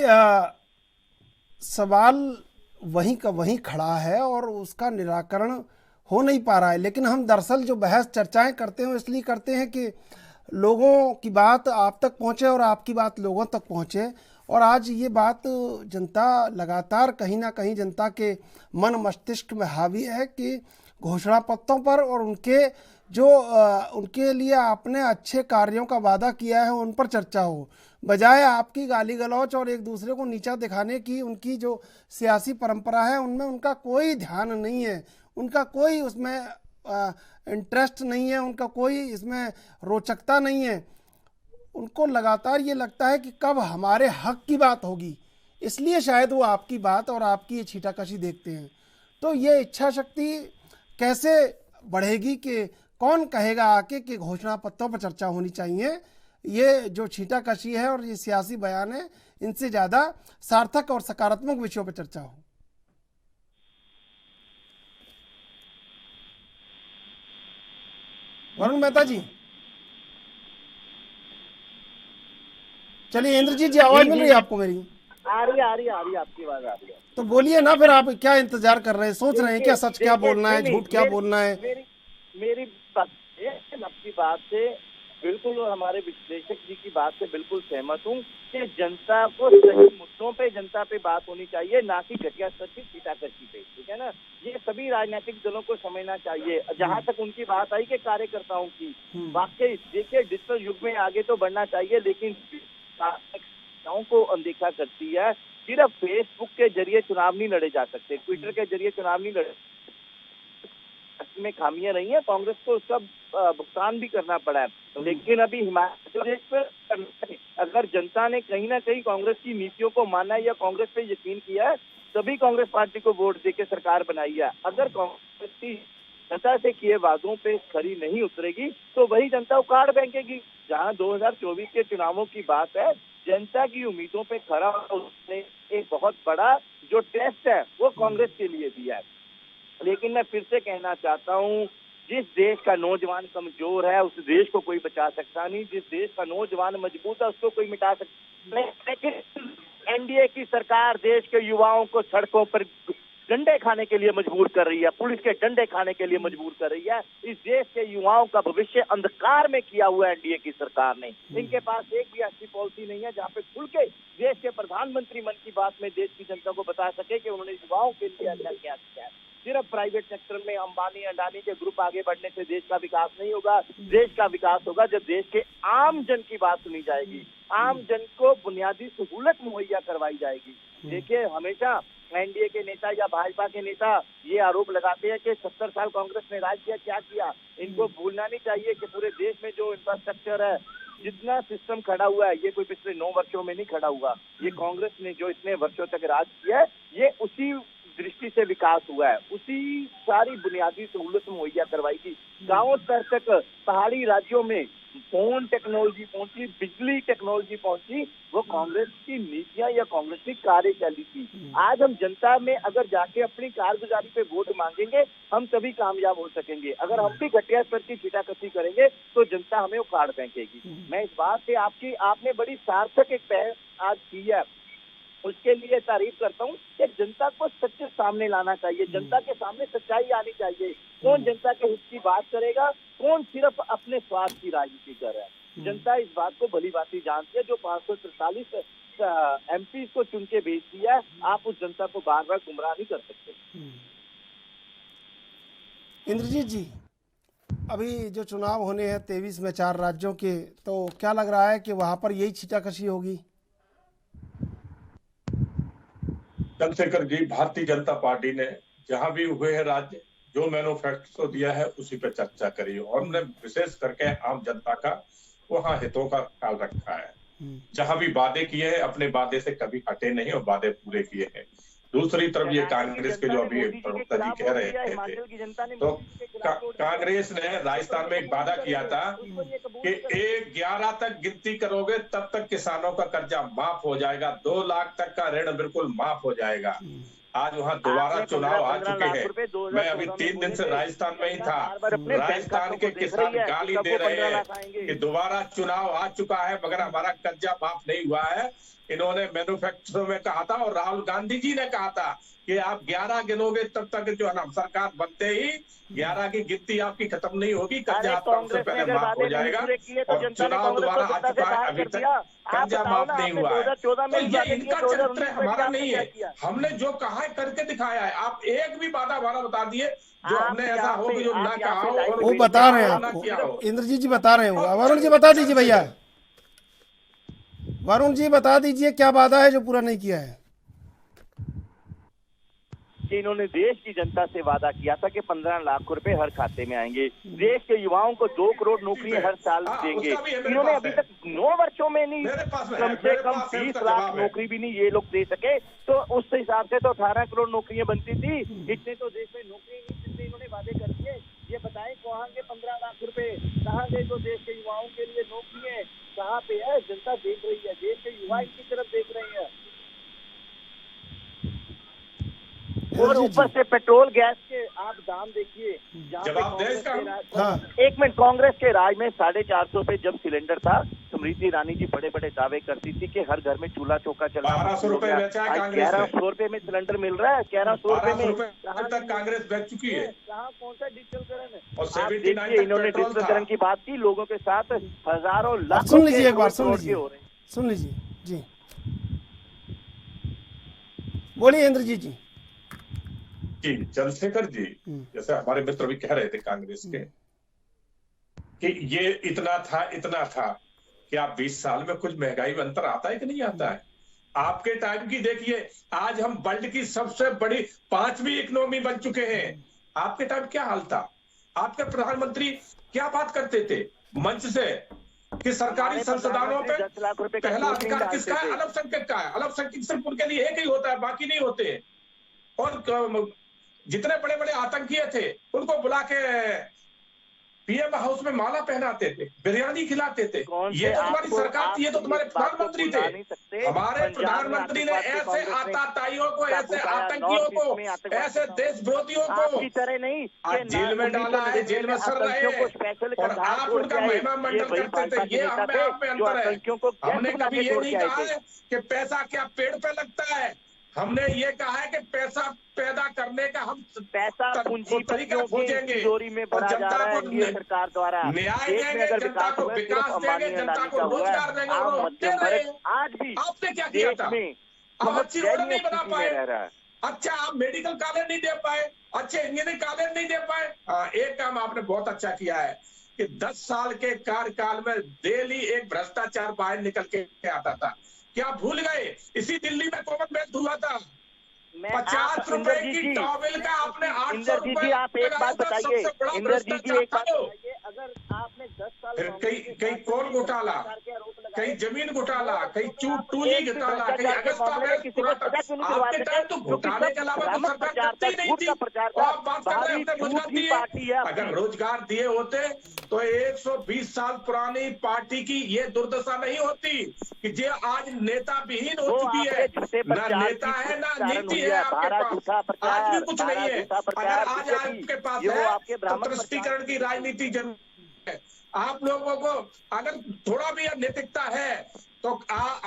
सवाल वहीं का वहीं खड़ा है और उसका निराकरण हो नहीं पा रहा है, लेकिन हम दरअसल जो बहस चर्चाएं करते हैं इसलिए करते हैं कि लोगों की बात आप तक पहुंचे और आपकी बात लोगों तक पहुंचे। और आज ये बात जनता लगातार कहीं ना कहीं जनता के मन मस्तिष्क में हावी है कि घोषणा पत्रों पर और उनके जो उनके लिए आपने अच्छे कार्यों का वादा किया है उन पर चर्चा हो, बजाय आपकी गाली गलौच और एक दूसरे को नीचा दिखाने की उनकी जो सियासी परंपरा है उनमें उनका कोई ध्यान नहीं है, उनका कोई उसमें इंटरेस्ट नहीं है, उनका कोई इसमें रोचकता नहीं है। उनको लगातार ये लगता है कि कब हमारे हक की बात होगी, इसलिए शायद वो आपकी बात और आपकी ये छीटाकशी देखते हैं। तो ये इच्छा शक्ति कैसे बढ़ेगी कि कौन कहेगा आके कि घोषणा पत्रों पर चर्चा होनी चाहिए, ये जो छींटाकशी है और ये सियासी बयान है, इनसे ज़्यादा सार्थक और सकारात्मक विषयों पर चर्चा हो। वरुण मेहता जी, चलिए इंद्रजीत जी, आवाज मिल रही है आपको मेरी? आ रही है आपकी आवाज आ रही है। तो बोलिए ना, फिर आप क्या इंतजार कर रहे हैं, सोच रहे हैं क्या सच क्या बोलना है, झूठ क्या बोलना है? मेरी बात आपकी बात से बिल्कुल और हमारे विश्लेषक जी की बात से बिल्कुल सहमत हूँ कि जनता को सही मुद्दों पे जनता पे बात होनी चाहिए, ना कि घटिया स्तर की छींटाकशी पे, ठीक है ना। ये सभी राजनीतिक दलों को समझना चाहिए। जहाँ तक उनकी बात आई कि कार्यकर्ताओं की, वाकई देखिए डिजिटल युग में आगे तो बढ़ना चाहिए, लेकिन को अनदेखा करती है। सिर्फ फेसबुक के जरिए चुनाव नहीं लड़े जा सकते, ट्विटर के जरिए चुनाव नहीं लड़े, में खामियां रही हैं, कांग्रेस को उसका भुगतान भी करना पड़ा है। लेकिन अभी हिमाचल प्रदेश पर अगर जनता ने कहीं ना कहीं कांग्रेस की नीतियों को माना या कांग्रेस पे यकीन किया है, तभी कांग्रेस पार्टी को वोट देकर सरकार बनाई है। अगर कांग्रेस की जनता से किए वादों पे खरी नहीं उतरेगी तो वही जनता उखाड़ फेंकेगी। जहां 2024 के चुनावों की बात है, जनता की उम्मीदों पे खरा उसने एक बहुत बड़ा जो टेस्ट है वो कांग्रेस के लिए दिया है। लेकिन मैं फिर से कहना चाहता हूँ, जिस देश का नौजवान कमजोर है उस देश को कोई बचा सकता नहीं, जिस देश का नौजवान मजबूत है उसको कोई मिटा सकता नहीं। लेकिन एनडीए की सरकार देश के युवाओं को सड़कों पर डंडे खाने के लिए मजबूर कर रही है, पुलिस के डंडे खाने के लिए मजबूर कर रही है। इस देश के युवाओं का भविष्य अंधकार में किया हुआ एनडीए की सरकार ने। इनके पास एक भी ऐसी पॉलिसी नहीं है जहाँ पे खुल के देश के प्रधानमंत्री मन की बात में देश की जनता को बता सके कि उन्होंने युवाओं के लिए क्या क्या किया है। सिर्फ प्राइवेट सेक्टर में अंबानी अडानी के ग्रुप आगे बढ़ने से देश का विकास नहीं होगा। देश का विकास होगा जब देश के आम जन की बात सुनी जाएगी, आम जन को बुनियादी सहूलत मुहैया करवाई जाएगी। देखिए, हमेशा एनडीए के नेता या भाजपा के नेता ये आरोप लगाते हैं कि 70 साल कांग्रेस ने राज किया, क्या किया। इनको भूलना नहीं चाहिए कि पूरे देश में जो इंफ्रास्ट्रक्चर है, जितना सिस्टम खड़ा हुआ है, ये कोई पिछले 9 वर्षों में नहीं खड़ा हुआ। ये कांग्रेस ने जो इतने वर्षों तक राज किया है, ये उसी दृष्टि से विकास हुआ है, उसी सारी बुनियादी सहूलत मुहैया करवाई थी। गांव स्तर तक पहाड़ी राज्यों में फोन टेक्नोलॉजी पहुंची, बिजली टेक्नोलॉजी पहुंची, वो कांग्रेस की नीतियां या कांग्रेस की कार्यशैली थी। आज हम जनता में अगर जाके अपनी कारगुजारी पे वोट मांगेंगे, हम तभी कामयाब हो सकेंगे। अगर हम भी घटिया स्तर की छींटाकशी करेंगे तो जनता हमें उखाड़ फेंकेगी। मैं इस बात से आपने बड़ी सार्थक एक पहल आज की है, उसके लिए तारीफ करता हूँ कि जनता को सच सामने लाना चाहिए, जनता के सामने सच्चाई आनी चाहिए। कौन जनता के हित की बात करेगा, कौन सिर्फ अपने स्वार्थ की राजनीति कर रहा है। जनता इस बात को भली भांति जानती है। जो 543 एमपी को चुन के भेज दिया, आप उस जनता को बार बार गुमराह नहीं कर सकते। इंद्रजीत जी, अभी जो चुनाव होने हैं 23 में 4 राज्यों के, तो क्या लग रहा है कि वहां पर यही छींटाकशी होगी? चंद्रशेखर जी, भारतीय जनता पार्टी ने जहां भी हुए हैं राज्य, जो मैनिफेस्टो दिया है उसी पे चर्चा करी और हमने विशेष करके आम जनता का वहां हितों का ख्याल रखा है। जहां भी वादे किए हैं, अपने वादे से कभी हटे नहीं और वादे पूरे किए हैं। दूसरी तरफ ये कांग्रेस के जो अभी प्रवक्ता जी कह रहे थे, तो कांग्रेस ने राजस्थान में एक वादा किया था कि 11 तक गिनती करोगे तब तक किसानों का कर्जा माफ हो जाएगा, 2 लाख तक का ऋण बिल्कुल माफ हो जाएगा। आज वहाँ दोबारा चुनाव आ चुके हैं। मैं अभी 3 दिन से राजस्थान में ही था। राजस्थान के किसान गाली दे रहे हैं कि दोबारा चुनाव आ चुका है मगर हमारा कर्जा माफ नहीं हुआ है। इन्होंने मैन्युफैक्चर में कहा था और राहुल गांधी जी ने कहा था कि आप 11 गिनोगे तब तक जो है ना, सरकार बनते ही 11 की गिनती आपकी खत्म नहीं होगी, कर्जा आपका उससे पहले माफ हो जाएगा। और चुनाव दोबारा आ चुका है, अभी तक कर्जा माफ नहीं हुआ है। तो ये इनका चरित्र हमारा नहीं है। हमने जो कहा है करके दिखाया है। आप एक भी वादा हमारा बता दिए जो हमने ऐसा हो कि जो ना कहा हो और वो बता रहे हैं आपको, इंद्रजीत जी बता रहे हो। वरुण जी बता दीजिए भैया, वरुण जी बता दीजिए क्या वादा है जो पूरा नहीं किया है? कि इन्होंने देश की जनता से वादा किया था कि 15 लाख रुपए हर खाते में आएंगे, देश के युवाओं को 2 करोड़ नौकरियां हर साल देंगे। इन्होंने अभी तक 9 वर्षों में नहीं, कम से कम 20 लाख नौकरी भी नहीं ये लोग दे सके। तो उस हिसाब से तो 18 करोड़ नौकरियां बनती थी। इतने तो देश में नौकरी नहीं जितने इन्होंने वादे कर दिए। ये बताएं कहाँ के 15 लाख रुपए, कहाँ गए तो देश के युवाओं के लिए नौकरियां, कहाँ कहाँ पे है? जनता देख रही है, देश के युवा इनकी तरफ देख रहे हैं। और ऊपर से पेट्रोल गैस के आप दाम देखिए, जहाँ पे कांग्रेस के राज, एक मिनट, कांग्रेस के राज में 450 पे जब सिलेंडर था, स्मृति ईरानी जी बड़े बड़े दावे करती थी कि हर घर में चूल्हा चौका चल रहा है। 1200 रुपए बेचा है कांग्रेस ने। 1100 रुपए में सिलेंडर मिल रहा है, 1100 रुपए में तक कांग्रेस बेच चुकी है। कहाँ, कौन सा डिजिटलकरण है? और आप देखिए, इन्होंने डिजिटलकरण की बात की, लोगों के साथ हजारों लाख सुन लीजिए एक बार, सुन हो लीजिए, रहे हैं। सुन लीजिए जी, बोलिए इंद्रजीत जी। जी, चंद्रशेखर जी, जैसे हमारे मित्र भी कह रहे थे कांग्रेस के कि ये इतना था, क्या 20 साल में कुछ महंगाई में अंतर आता है कि नहीं आता है? आपके टाइम की देखिए, आज हम वर्ल्ड की सबसे बड़ी 5वीं इकोनॉमी बन चुके हैं। आपके टाइम क्या हाल था? आपके प्रधानमंत्री क्या बात करते थे मंच से कि सरकारी संस्थानों पे पहला अधिकार किसका है? अल्पसंख्यक का है। अल्पसंख्यक सिर्फ उनके लिए एक ही होता है, बाकी नहीं होते। और जितने बड़े बड़े आतंकी थे उनको बुला के पीएम हाउस में माला पहनाते थे, बिरयानी खिलाते थे। ये तो तुम्हारी सरकार थी, ये तो तुम्हारे प्रधानमंत्री थे। हमारे प्रधानमंत्री ने ऐसे आतताइयों को, ऐसे आतंकियों को, ऐसे देश विरोधियों को आज जेल में डाला है, जेल में सड़ रहे हैं, और आप उनका महिमा मंडन करते थे। ये हमें आप में अंतर है। हमने कभी ये नहीं कहा है कि पैसा क्या पेड़ पे लगता है। हमने ये कहा है कि पैसा पैदा करने का हम पैसा तरीका खोजेंगे और जनता को सरकार द्वारा न्याय देंगे, जनता को विकास देंगे, जनता को रोजगार देंगे। और हम दे रहे हैं। आज भी आपने क्या किया था? आप अच्छी रोड नहीं बना पाए, अच्छा आप मेडिकल कॉलेज नहीं दे पाए, अच्छे इंजीनियरिंग कॉलेज नहीं दे पाए। एक काम आपने बहुत अच्छा किया है कि 10 साल के कार्यकाल में डेली एक भ्रष्टाचार बाहर निकल के आता था। क्या भूल गए? इसी दिल्ली में कॉमनवेल्थ हुआ था, 50 रुपए की टॉवेल का आपने 800 रुपए। आप एक बात बताइए, इंदर जी एक बात बताइए, अगर आपने 10 साल कहीं कोल घोटाला, कहीं जमीन घोटाला, कहीं टूली घोटाला, कहीं अगस्ता में, आपके टाइम तो घोटाले के अलावा तो सरकार करती ही नहीं थी। आप बात कर रहे हैं रोजगार दिए। अगर रोजगार दिए होते तो 120 साल पुरानी पार्टी की ये दुर्दशा नहीं होती कि जो आज नेता विहीन हो चुकी है। ना नेता है, ना नीति है आपके पास, आज भी कुछ नहीं है। अगर आज आपके पास है तो तुष्टीकरण की राजनीति जरूर है। आप लोगों को अगर थोड़ा भी नैतिकता है तो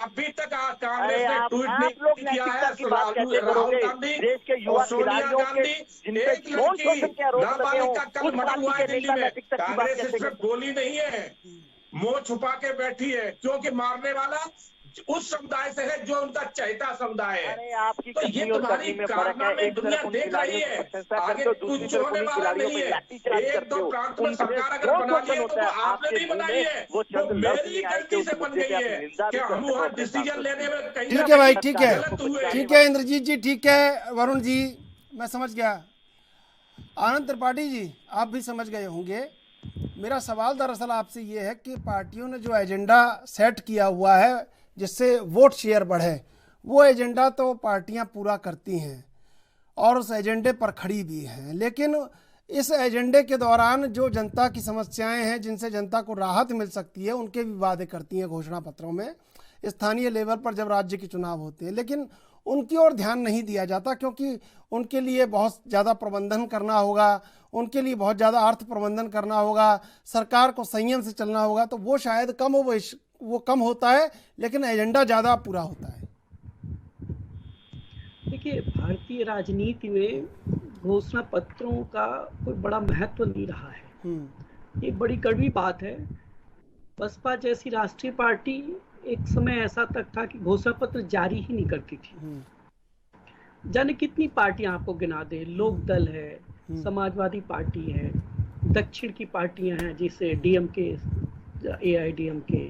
अभी तक कांग्रेस ने ट्वीट नहीं किया है। राहुल गांधी और सोनिया गांधी, एक लड़की नाबालिग का कल मर्डर हुआ है दिल्ली में, कांग्रेस इस पर बोली नहीं है, मुंह छुपा के बैठी है, क्योंकि मारने वाला उस समुदाय से है जो उनका चहेता समुदाय है। तो ये तुम्हारी कारनामे दुनिया देख रही है, आगे कुछ होने वाला नहीं है। 1-2 प्रांत में सरकार अगर बना ली है तो वो आपने नहीं बनाई है, वो मेरी गलती से बन गई है कि हम वहाँ डिसीजन लेने में कहीं ठीक है भाई, ठीक है, ठीक है इंद्रजीत जी, ठीक है वरुण जी, मैं समझ गया। आनंद त्रिपाठी जी, आप भी समझ गए होंगे। मेरा सवाल दरअसल आपसे ये है कि पार्टियों ने जो एजेंडा सेट किया हुआ है जिससे वोट शेयर बढ़े, वो एजेंडा तो पार्टियां पूरा करती हैं और उस एजेंडे पर खड़ी भी हैं, लेकिन इस एजेंडे के दौरान जो जनता की समस्याएं हैं, जिनसे जनता को राहत मिल सकती है, उनके भी वादे करती हैं घोषणा पत्रों में, स्थानीय लेवल पर जब राज्य के चुनाव होते हैं, लेकिन उनकी ओर ध्यान नहीं दिया जाता क्योंकि उनके लिए बहुत ज़्यादा प्रबंधन करना होगा, उनके लिए बहुत ज़्यादा अर्थ प्रबंधन करना होगा, सरकार को संयम से चलना होगा, तो वो शायद वो कम होता है, लेकिन एजेंडा ज़्यादा पूरा होता है। देखिए, भारतीय राजनीति में घोषणा पत्रों का कोई बड़ा महत्व नहीं रहा है। ये बड़ी कड़वी बात है। बसपा जैसी राष्ट्रीय पार्टी एक समय ऐसा तक था कि घोषणा पत्र जारी ही नहीं करती थी। जाने कितनी पार्टियां आपको गिना दे, लोक दल है, समाजवादी पार्टी है, दक्षिण की पार्टियां हैं जिसे डीएमके, एआईडीएमके,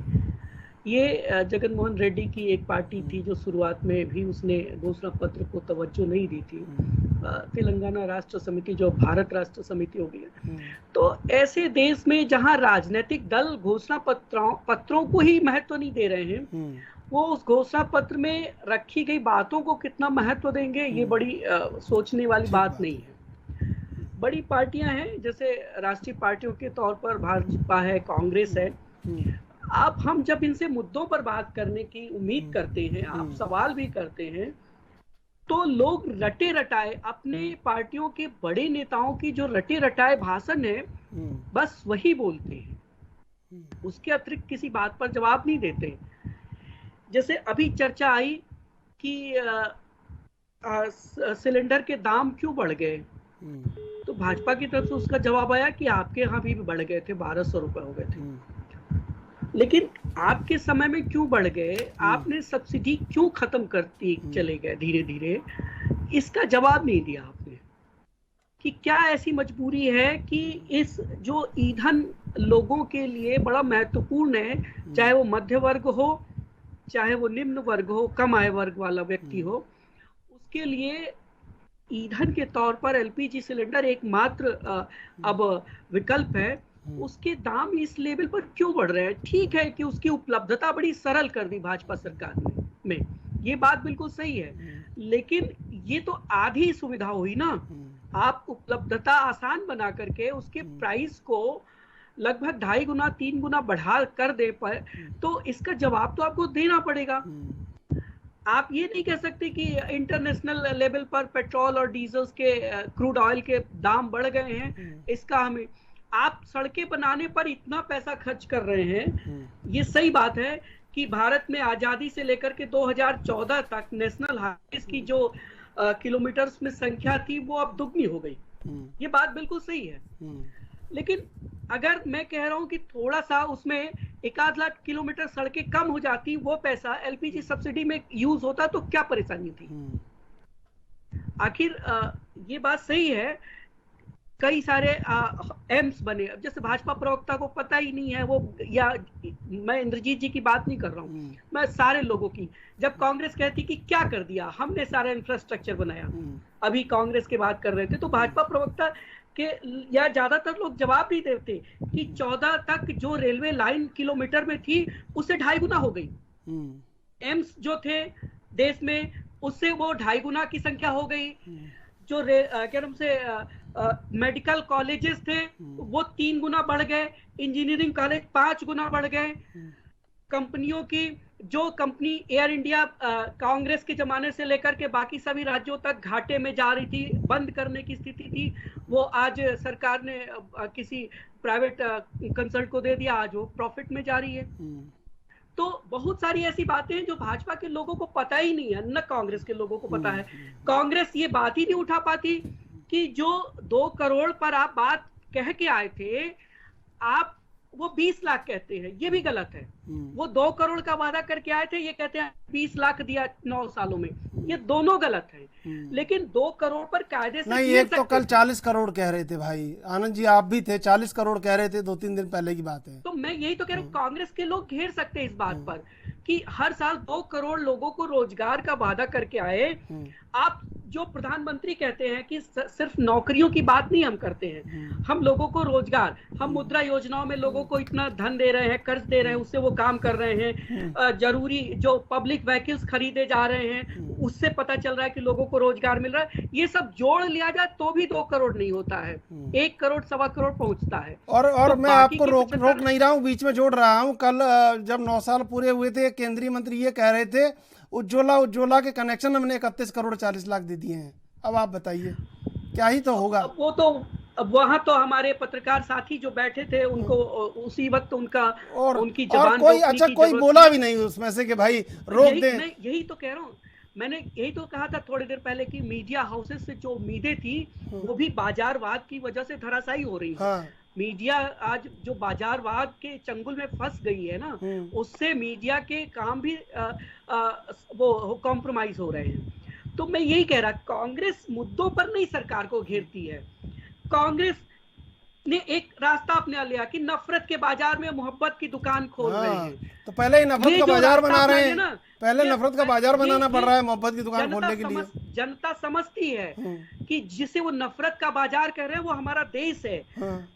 ये जगन मोहन रेड्डी की एक पार्टी थी जो शुरुआत में भी उसने घोषणा पत्र को तवज्जो नहीं दी थी। तेलंगाना राष्ट्र समिति जो भारत राष्ट्र समिति हो गई। तो ऐसे देश में जहां राजनीतिक दल घोषणा पत्रों को ही महत्व नहीं दे रहे हैं, वो उस घोषणा पत्र में रखी गई बातों को कितना महत्व देंगे, ये बड़ी सोचने वाली बात नहीं है। बड़ी पार्टियां हैं, जैसे राष्ट्रीय पार्टियों के तौर पर भाजपा है, कांग्रेस है, आप हम जब इनसे मुद्दों पर बात करने की उम्मीद करते हैं, आप सवाल भी करते हैं, तो लोग रटे रटाए अपने पार्टियों के बड़े नेताओं की जो रटे रटाए भाषण है बस वही बोलते हैं, उसके अतिरिक्त किसी बात पर जवाब नहीं देते। जैसे अभी चर्चा आई कि सिलेंडर के दाम क्यों बढ़ गए, तो भाजपा की तरफ से उसका जवाब आया कि आपके यहाँ भी बढ़ गए थे, 1200 रुपए हो गए थे। लेकिन आपके समय में क्यों बढ़ गए, आपने सब्सिडी क्यों खत्म करती चले गए धीरे धीरे, इसका जवाब नहीं दिया आपने कि क्या ऐसी मजबूरी है कि इस जो ईंधन लोगों के लिए बड़ा महत्वपूर्ण है, चाहे वो मध्य वर्ग हो, चाहे वो निम्न वर्ग हो, कम आय वर्ग वाला व्यक्ति हो, उसके लिए ईंधन के तौर पर एलपीजी सिलेंडर एकमात्र अब विकल्प है, उसके दाम इस लेवल पर क्यों बढ़ रहे हैं। ठीक है कि उसकी उपलब्धता बड़ी सरल कर दी भाजपा सरकार में, ये बात बिल्कुल सही है, लेकिन ये तो आधी सुविधा हुई ना। आप उपलब्धता आसान बना करके उसके प्राइस को लगभग 2.5 गुना 3 गुना बढ़ा कर दे पर, तो इसका जवाब तो आपको देना पड़ेगा। आप ये नहीं कह सकते कि इंटरनेशनल लेवल पर पेट्रोल और डीजल के क्रूड ऑयल के दाम बढ़ गए हैं, इसका हमें, आप सड़कें बनाने पर इतना पैसा खर्च कर रहे हैं, ये सही बात है कि भारत में आजादी से लेकर के 2014 तक नेशनल हाईवेज की जो किलोमीटर्स में संख्या थी वो अब दुगनी हो गई, ये बात बिल्कुल सही है। लेकिन अगर मैं कह रहा हूं कि थोड़ा सा उसमें 1-8 लाख किलोमीटर सड़कें कम हो जाती, वो पैसा एलपीजी सब्सिडी में यूज होता, तो क्या परेशानी थी। आखिर ये बात सही है, कई सारे एम्स बने। अब जैसे भाजपा प्रवक्ता को पता ही नहीं है वो, या मैं इंद्रजीत जी की बात नहीं कर रहा हूँ, मैं सारे लोगों की, जब कांग्रेस कहती कि क्या कर दिया हमने, सारा इंफ्रास्ट्रक्चर बनाया, अभी कांग्रेस की बात कर रहे थे, तो भाजपा प्रवक्ता के या ज्यादातर लोग जवाब नहीं देते कि 14 तक जो रेलवे लाइन किलोमीटर में थी उससे 2.5 गुना हो गई। एम्स जो थे देश में उससे वो 2.5 गुना की संख्या हो गई। जो क्या नाम से मेडिकल कॉलेजेस थे वो 3 गुना बढ़ गए, इंजीनियरिंग कॉलेज 5 गुना बढ़ गए। कंपनियों की जो कंपनी एयर इंडिया कांग्रेस के जमाने से लेकर के बाकी सभी राज्यों तक घाटे में जा रही थी, बंद करने की स्थिति थी, वो आज सरकार ने किसी प्राइवेट कंसल्ट को दे दिया, आज वो प्रॉफिट में जा रही है। तो बहुत सारी ऐसी बातें हैं जो भाजपा के लोगों को पता ही नहीं है, न कांग्रेस के लोगों को पता है। कांग्रेस ये बात ही नहीं उठा पाती कि जो 2 करोड़ पर आप बात कह के आए थे, आप वो 20 लाख कहते हैं, ये भी गलत है। वो 2 करोड़ का वादा करके आए थे, ये कहते हैं 20 लाख दिया 9 सालों में, ये दोनों गलत है। लेकिन 2 करोड़ पर कायदे से नहीं, एक तो कल 40 करोड़ कह रहे थे भाई आनंद जी, आप भी थे, 40 करोड़ कह रहे थे 2-3 दिन पहले की बात है। तो मैं यही तो कह रहा हूँ, कांग्रेस के लोग घेर सकते हैं इस बात पर कि हर साल 2 करोड़ लोगों को रोजगार का वादा करके आए। आप जो प्रधानमंत्री कहते हैं कि सिर्फ नौकरियों की बात नहीं हम करते हैं, हम लोगों को रोजगार, हम मुद्रा योजनाओं में लोगों को इतना धन दे रहे हैं, कर्ज दे रहे हैं, उससे वो काम कर रहे हैं। जरूरी जो पब्लिक व्हीकल्स खरीदे जा रहे हैं, उससे पता चल रहा है कि लोगों को रोजगार मिल रहा है। ये सब जोड़ लिया जाए तो भी 2 करोड़ नहीं होता है, 1 करोड़ 1.25 करोड़ पहुंचता है। और मैं आपको रोक नहीं रहा हूँ, बीच में जोड़ रहा हूँ। कल जब 9 साल पूरे हुए थे, केंद्रीय मंत्री ये कह रहे थे उज्ज्वला के कनेक्शन हमने 31 करोड़ 40 लाख दे दिए हैं। अब आप बताइए क्या ही तो होगा। वो तो वहां तो हमारे पत्रकार साथी जो बैठे थे उनको उसी वक्त उनकी जबान कोई अच्छा कोई बोला भी नहीं उसमें से कि भाई रोक दें। यही तो कह रहा हूँ, मैंने यही तो कहा था थोड़ी देर पहले कि मीडिया हाउसेस से जो उम्मीदें थी वो भी बाजारवाद की वजह से धराशायी हो रही है। मीडिया आज जो बाजारवाद के चंगुल में फंस गई है ना, उससे मीडिया के काम भी वो कॉम्प्रोमाइज हो रहे हैं। तो मैं यही कह रहा, कांग्रेस मुद्दों पर नहीं सरकार को घेरती है। कांग्रेस ने एक रास्ता अपना लिया कि नफरत के बाजार में मोहब्बत की दुकान खोल रहे हैं। तो पहले ही नफरत का बाजार बना रहे हैं ना, पहले नफरत का बाजार बनाना पड़ रहा है मोहब्बत की दुकान खोलने के लिए। जनता समझती है कि जिसे वो नफरत का बाजार कह रहे हैं वो हमारा देश है,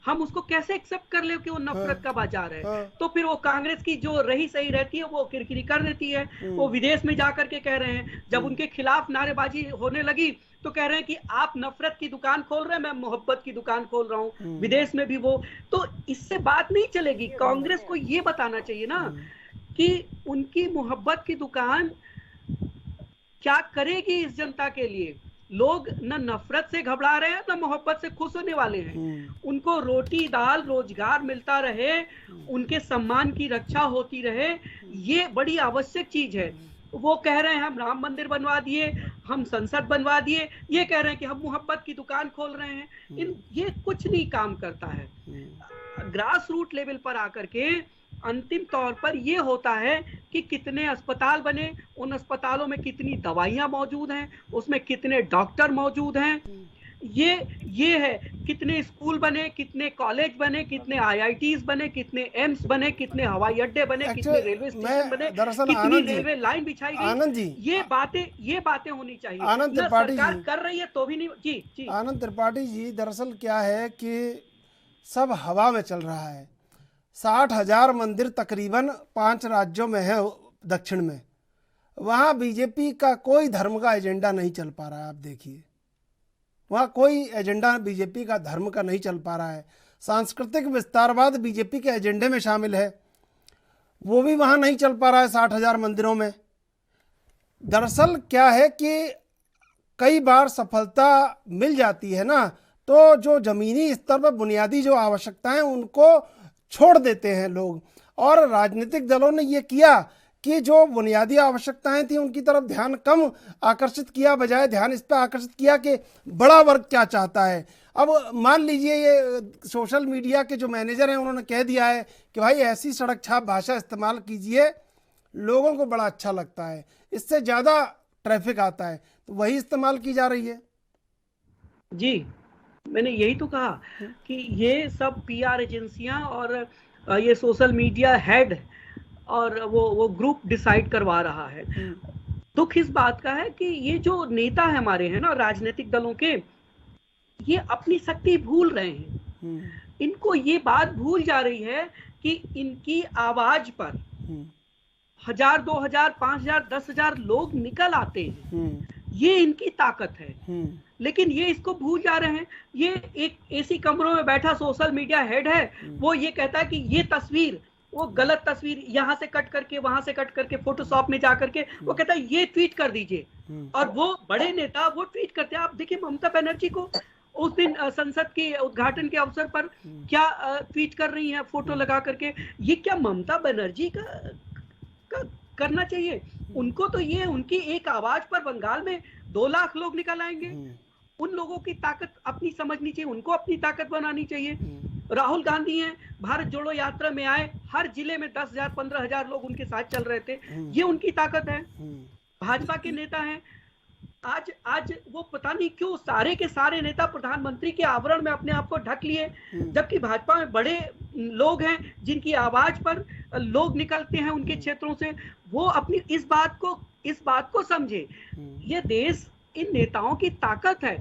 हम उसको कैसे एक्सेप्ट कर ले कि वो नफरत का बाजार है। तो फिर वो कांग्रेस की जो रही सही रहती है वो किरकिरी कर देती है। वो विदेश में जाकर के कह रहे हैं, जब उनके खिलाफ नारेबाजी होने लगी तो कह रहे हैं कि आप नफरत की दुकान खोल रहे हैं, मैं मोहब्बत की दुकान खोल रहा हूं। विदेश में भी वो, तो इससे बात नहीं चलेगी। कांग्रेस को ये बताना चाहिए ना कि उनकी मोहब्बत की दुकान क्या करेगी इस जनता के लिए। लोग न नफरत से घबरा रहे हैं, न मोहब्बत से खुश होने वाले हैं। उनको रोटी दाल रोजगार मिलता रहे, उनके सम्मान की रक्षा होती रहे, ये बड़ी आवश्यक चीज है। वो कह रहे हैं हम राम मंदिर बनवा दिए, हम संसद बनवा दिए, ये कह रहे हैं कि हम मोहब्बत की दुकान खोल रहे हैं। ये कुछ नहीं काम करता है। ग्रास रूट लेवल पर आकर के अंतिम तौर पर ये होता है कि कितने अस्पताल बने, उन अस्पतालों में कितनी दवाइयां मौजूद हैं, उसमें कितने डॉक्टर मौजूद हैं, ये है। कितने स्कूल बने, कितने कॉलेज बने, कितने IITs बने, कितने एम्स बने, कितने हवाई अड्डे बने, कितने रेलवे स्टेशन बने, कितनी रेलवे लाइन बिछाई गई। आनंद जी, ये बातें होनी चाहिए। आनंद त्रिपाठी सरकार जी कर रही है तो भी नहीं। जी आनंद त्रिपाठी जी, दरअसल क्या है कि सब हवा में चल रहा है। 60,000 मंदिर तकरीबन 5 राज्यों में है दक्षिण में, वहाँ बीजेपी का कोई धर्म का एजेंडा नहीं चल पा रहा है। आप देखिए, वहाँ कोई एजेंडा बीजेपी का धर्म का नहीं चल पा रहा है। सांस्कृतिक विस्तारवाद बीजेपी के एजेंडे में शामिल है, वो भी वहाँ नहीं चल पा रहा है 60,000 मंदिरों में। दरअसल क्या है कि कई बार सफलता मिल जाती है ना, तो जो ज़मीनी स्तर पर बुनियादी जो आवश्यकताएं उनको छोड़ देते हैं लोग। और राजनीतिक दलों ने ये किया कि जो बुनियादी आवश्यकताएं थी उनकी तरफ ध्यान कम आकर्षित किया, बजाय ध्यान इस पर आकर्षित किया कि बड़ा वर्ग क्या चाहता है। अब मान लीजिए ये सोशल मीडिया के जो मैनेजर हैं उन्होंने कह दिया है कि भाई ऐसी सड़क छाप भाषा इस्तेमाल कीजिए, लोगों को बड़ा अच्छा लगता है, इससे ज़्यादा ट्रैफिक आता है, तो वही इस्तेमाल की जा रही है। जी, मैंने यही तो कहा कि ये सब PR एजेंसियां और ये सोशल मीडिया हेड और वो ग्रुप डिसाइड करवा रहा है। दुख इस बात का है कि ये जो नेता है हमारे हैं ना राजनीतिक दलों के, ये अपनी शक्ति भूल रहे हैं। इनको ये बात भूल जा रही है कि इनकी आवाज पर 1000, 2000, 5000, 10,000 लोग निकल आते हैं, ये इनकी ताकत है। लेकिन ये इसको भूल जा रहे हैं। ये एक AC कमरों में बैठा सोशल मीडिया हेड है, वो ये कहता है कि ये तस्वीर, वो गलत तस्वीर यहाँ से कट करके वहां से कट करके फोटोशॉप में जा करके वो कहता है ये ट्वीट कर दीजिए, और वो बड़े नेता वो ट्वीट करते हैं। आप देखिए ममता बनर्जी को उस दिन संसद के उद्घाटन के अवसर पर क्या ट्वीट कर रही हैं फोटो लगा करके। ये क्या ममता बनर्जी का करना चाहिए? उनको तो ये उनकी एक आवाज पर बंगाल में 2 लाख लोग निकल आएंगे। उन लोगों की ताकत अपनी समझनी चाहिए, उनको अपनी ताकत बनानी चाहिए। राहुल गांधी हैं, भारत जोड़ो यात्रा में आए, हर जिले में 10,000, 15,000 लोग उनके साथ चल रहे थे, ये उनकी ताकत है। भाजपा के नेता हैं, आज वो पता नहीं क्यों सारे के सारे नेता प्रधानमंत्री के आवरण में अपने आप को ढक लिए, जबकि भाजपा में बड़े लोग हैं जिनकी आवाज पर लोग निकलते हैं उनके क्षेत्रों से। वो अपनी इस बात को समझे। ये देश इन नेताओं की ताकत है,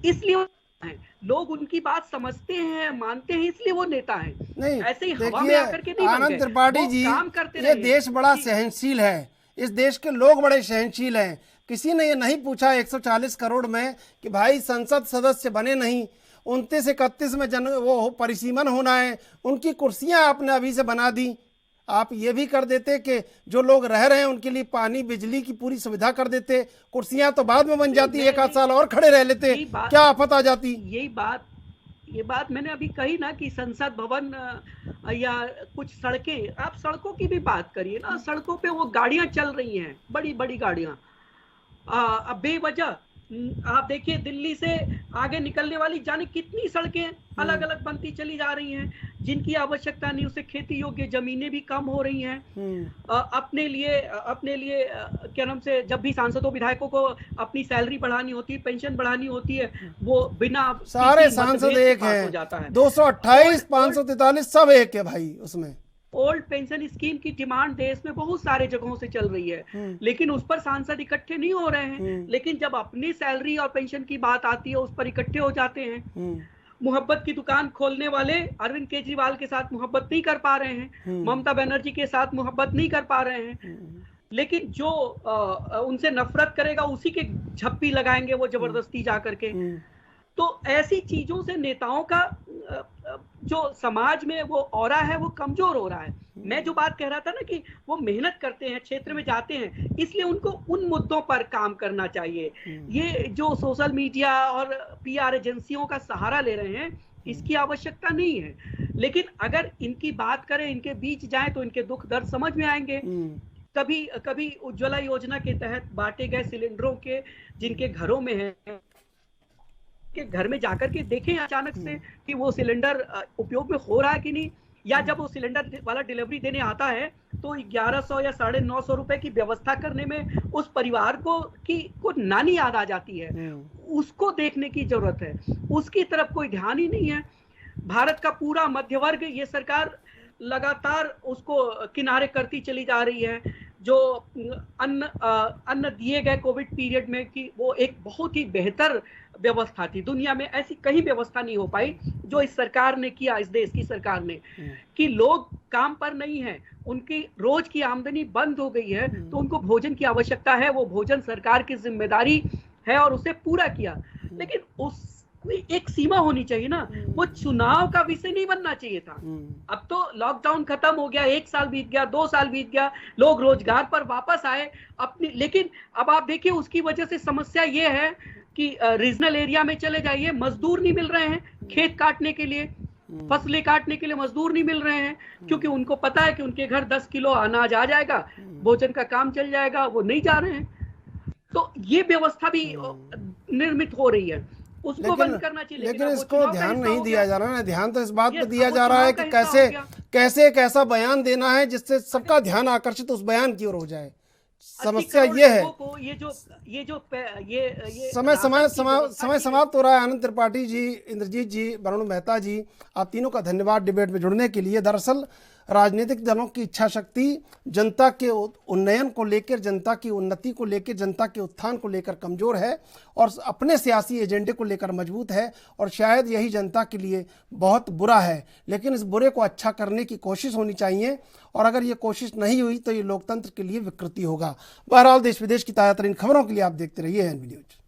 इसलिए है। लोग उनकी बात समझते हैं, मानते हैं, इसलिए वो नेता है। नहीं, ऐसे ही हवा में आकर के नहीं आनंद त्रिपाठी जी, काम करते ये देश बड़ा सहनशील है, इस देश के लोग बड़े सहनशील हैं। किसी ने ये नहीं पूछा 140 करोड़ में कि भाई संसद सदस्य बने नहीं, 29-31 में वो परिसीमन होना है, उनकी कुर्सियां आपने अभी से बना दी। आप ये भी कर देते कि जो लोग रह रहे हैं उनके लिए पानी बिजली की पूरी सुविधा कर देते, कुर्सियां तो बाद में बन जाती, 1 आध साल और खड़े रह लेते, क्या आफत आ जाती। ये बात मैंने अभी कही ना कि संसद भवन या कुछ सड़कें, आप सड़कों की भी बात करिए ना। सड़कों पे वो गाड़ियां चल रही हैं, बड़ी बड़ी गाड़ियां, अब बेवजह आप देखिए दिल्ली से आगे निकलने वाली जाने कितनी सड़कें अलग अलग बनती चली जा रही हैं, जिनकी आवश्यकता नहीं, उससे खेती योग्य जमीनें भी कम हो रही हैं। अपने लिए क्या नाम से, जब भी सांसदों विधायकों को अपनी सैलरी बढ़ानी होती है, पेंशन बढ़ानी होती है, वो बिना सारे सांसद एक हैं, 228, 543 सब एक है भाई उसमें। ओल्ड पेंशन स्कीम की डिमांड देश में बहुत सारे जगहों से चल रही है, लेकिन उस पर सांसद इकट्ठे नहीं हो रहे हैं। लेकिन जब अपनी सैलरी और पेंशन की बात आती है उस पर इकट्ठे हो जाते हैं। मोहब्बत की दुकान खोलने वाले अरविंद केजरीवाल के साथ मोहब्बत नहीं कर पा रहे हैं, ममता बनर्जी के साथ मोहब्बत नहीं कर पा रहे हैं, लेकिन जो उनसे नफरत करेगा उसी के झप्पी लगाएंगे वो जबरदस्ती जा करके। तो ऐसी चीजों से नेताओं का जो समाज में वो ऑरा है वो कमजोर हो रहा है। मैं जो बात कह रहा था ना कि वो मेहनत करते हैं, क्षेत्र में जाते हैं, इसलिए उनको उन मुद्दों पर काम करना चाहिए। ये जो सोशल मीडिया और पीआर एजेंसियों का सहारा ले रहे हैं इसकी आवश्यकता नहीं है, लेकिन अगर इनकी बात करें, इनके बीच जाएं तो इनके दुख दर्द समझ में आएंगे। कभी उज्ज्वला योजना के तहत बांटे गए सिलेंडरों के जिनके घरों में है के घर में जाकर के देखें अचानक से कि वो सिलेंडर उपयोग में हो रहा है कि नहीं, या जब वो सिलेंडर वाला डिलीवरी देने आता है तो 1100 या 950 रुपए की व्यवस्था करने में उस परिवार को नानी याद आ जाती है। उसको देखने की जरूरत है, उसकी तरफ कोई ध्यान ही नहीं है। भारत का पूरा मध्य वर्ग ये सरकार लगातार उसको किनारे करती चली जा रही है। जो अन्न दिए गए कोविड पीरियड में कि वो एक बहुत ही बेहतर व्यवस्था थी, दुनिया में ऐसी कहीं व्यवस्था नहीं हो पाई जो इस सरकार ने किया, इस देश की सरकार ने, कि लोग काम पर नहीं है, उनकी रोज की आमदनी बंद हो गई है, तो उनको भोजन की आवश्यकता है, वो भोजन सरकार की जिम्मेदारी है और उसे पूरा किया। लेकिन उस एक सीमा होनी चाहिए ना, वो चुनाव का विषय नहीं बनना चाहिए था। अब तो लॉकडाउन खत्म हो गया, 1 साल बीत गया, 2 साल बीत गया, लोग रोजगार पर वापस आए अपनी, लेकिन अब आप देखिए उसकी वजह से समस्या ये है कि रीजनल एरिया में चले जाइए, मजदूर नहीं मिल रहे हैं खेत काटने के लिए, फसलें काटने के लिए मजदूर नहीं मिल रहे हैं, क्योंकि उनको पता है कि उनके घर 10 किलो अनाज आ जाएगा, भोजन का काम चल जाएगा, वो नहीं जा रहे हैं। तो ये व्यवस्था भी निर्मित हो रही है, उसको बंद करना चाहिए। लेकिन इसको ध्यान नहीं दिया जा रहा है। ध्यान तो इस बात पे दिया जा रहा है कि कैसे एक ऐसा बयान देना है जिससे सबका ध्यान आकर्षित उस बयान की ओर हो जाए। समस्या ये है, समय समाप्त हो रहा है। आनंद त्रिपाठी जी, इंद्रजीत जी, वरुण मेहता जी, आप तीनों का धन्यवाद डिबेट में जुड़ने के लिए। दरअसल राजनीतिक दलों की इच्छा शक्ति जनता के उन्नयन को लेकर, जनता की उन्नति को लेकर, जनता के उत्थान को लेकर कमज़ोर है और अपने सियासी एजेंडे को लेकर मजबूत है, और शायद यही जनता के लिए बहुत बुरा है। लेकिन इस बुरे को अच्छा करने की कोशिश होनी चाहिए, और अगर ये कोशिश नहीं हुई तो ये लोकतंत्र के लिए विकृति होगा। बहरहाल देश विदेश की ताज़ा तरीन खबरों के लिए आप देखते रहिए एनबी न्यूज।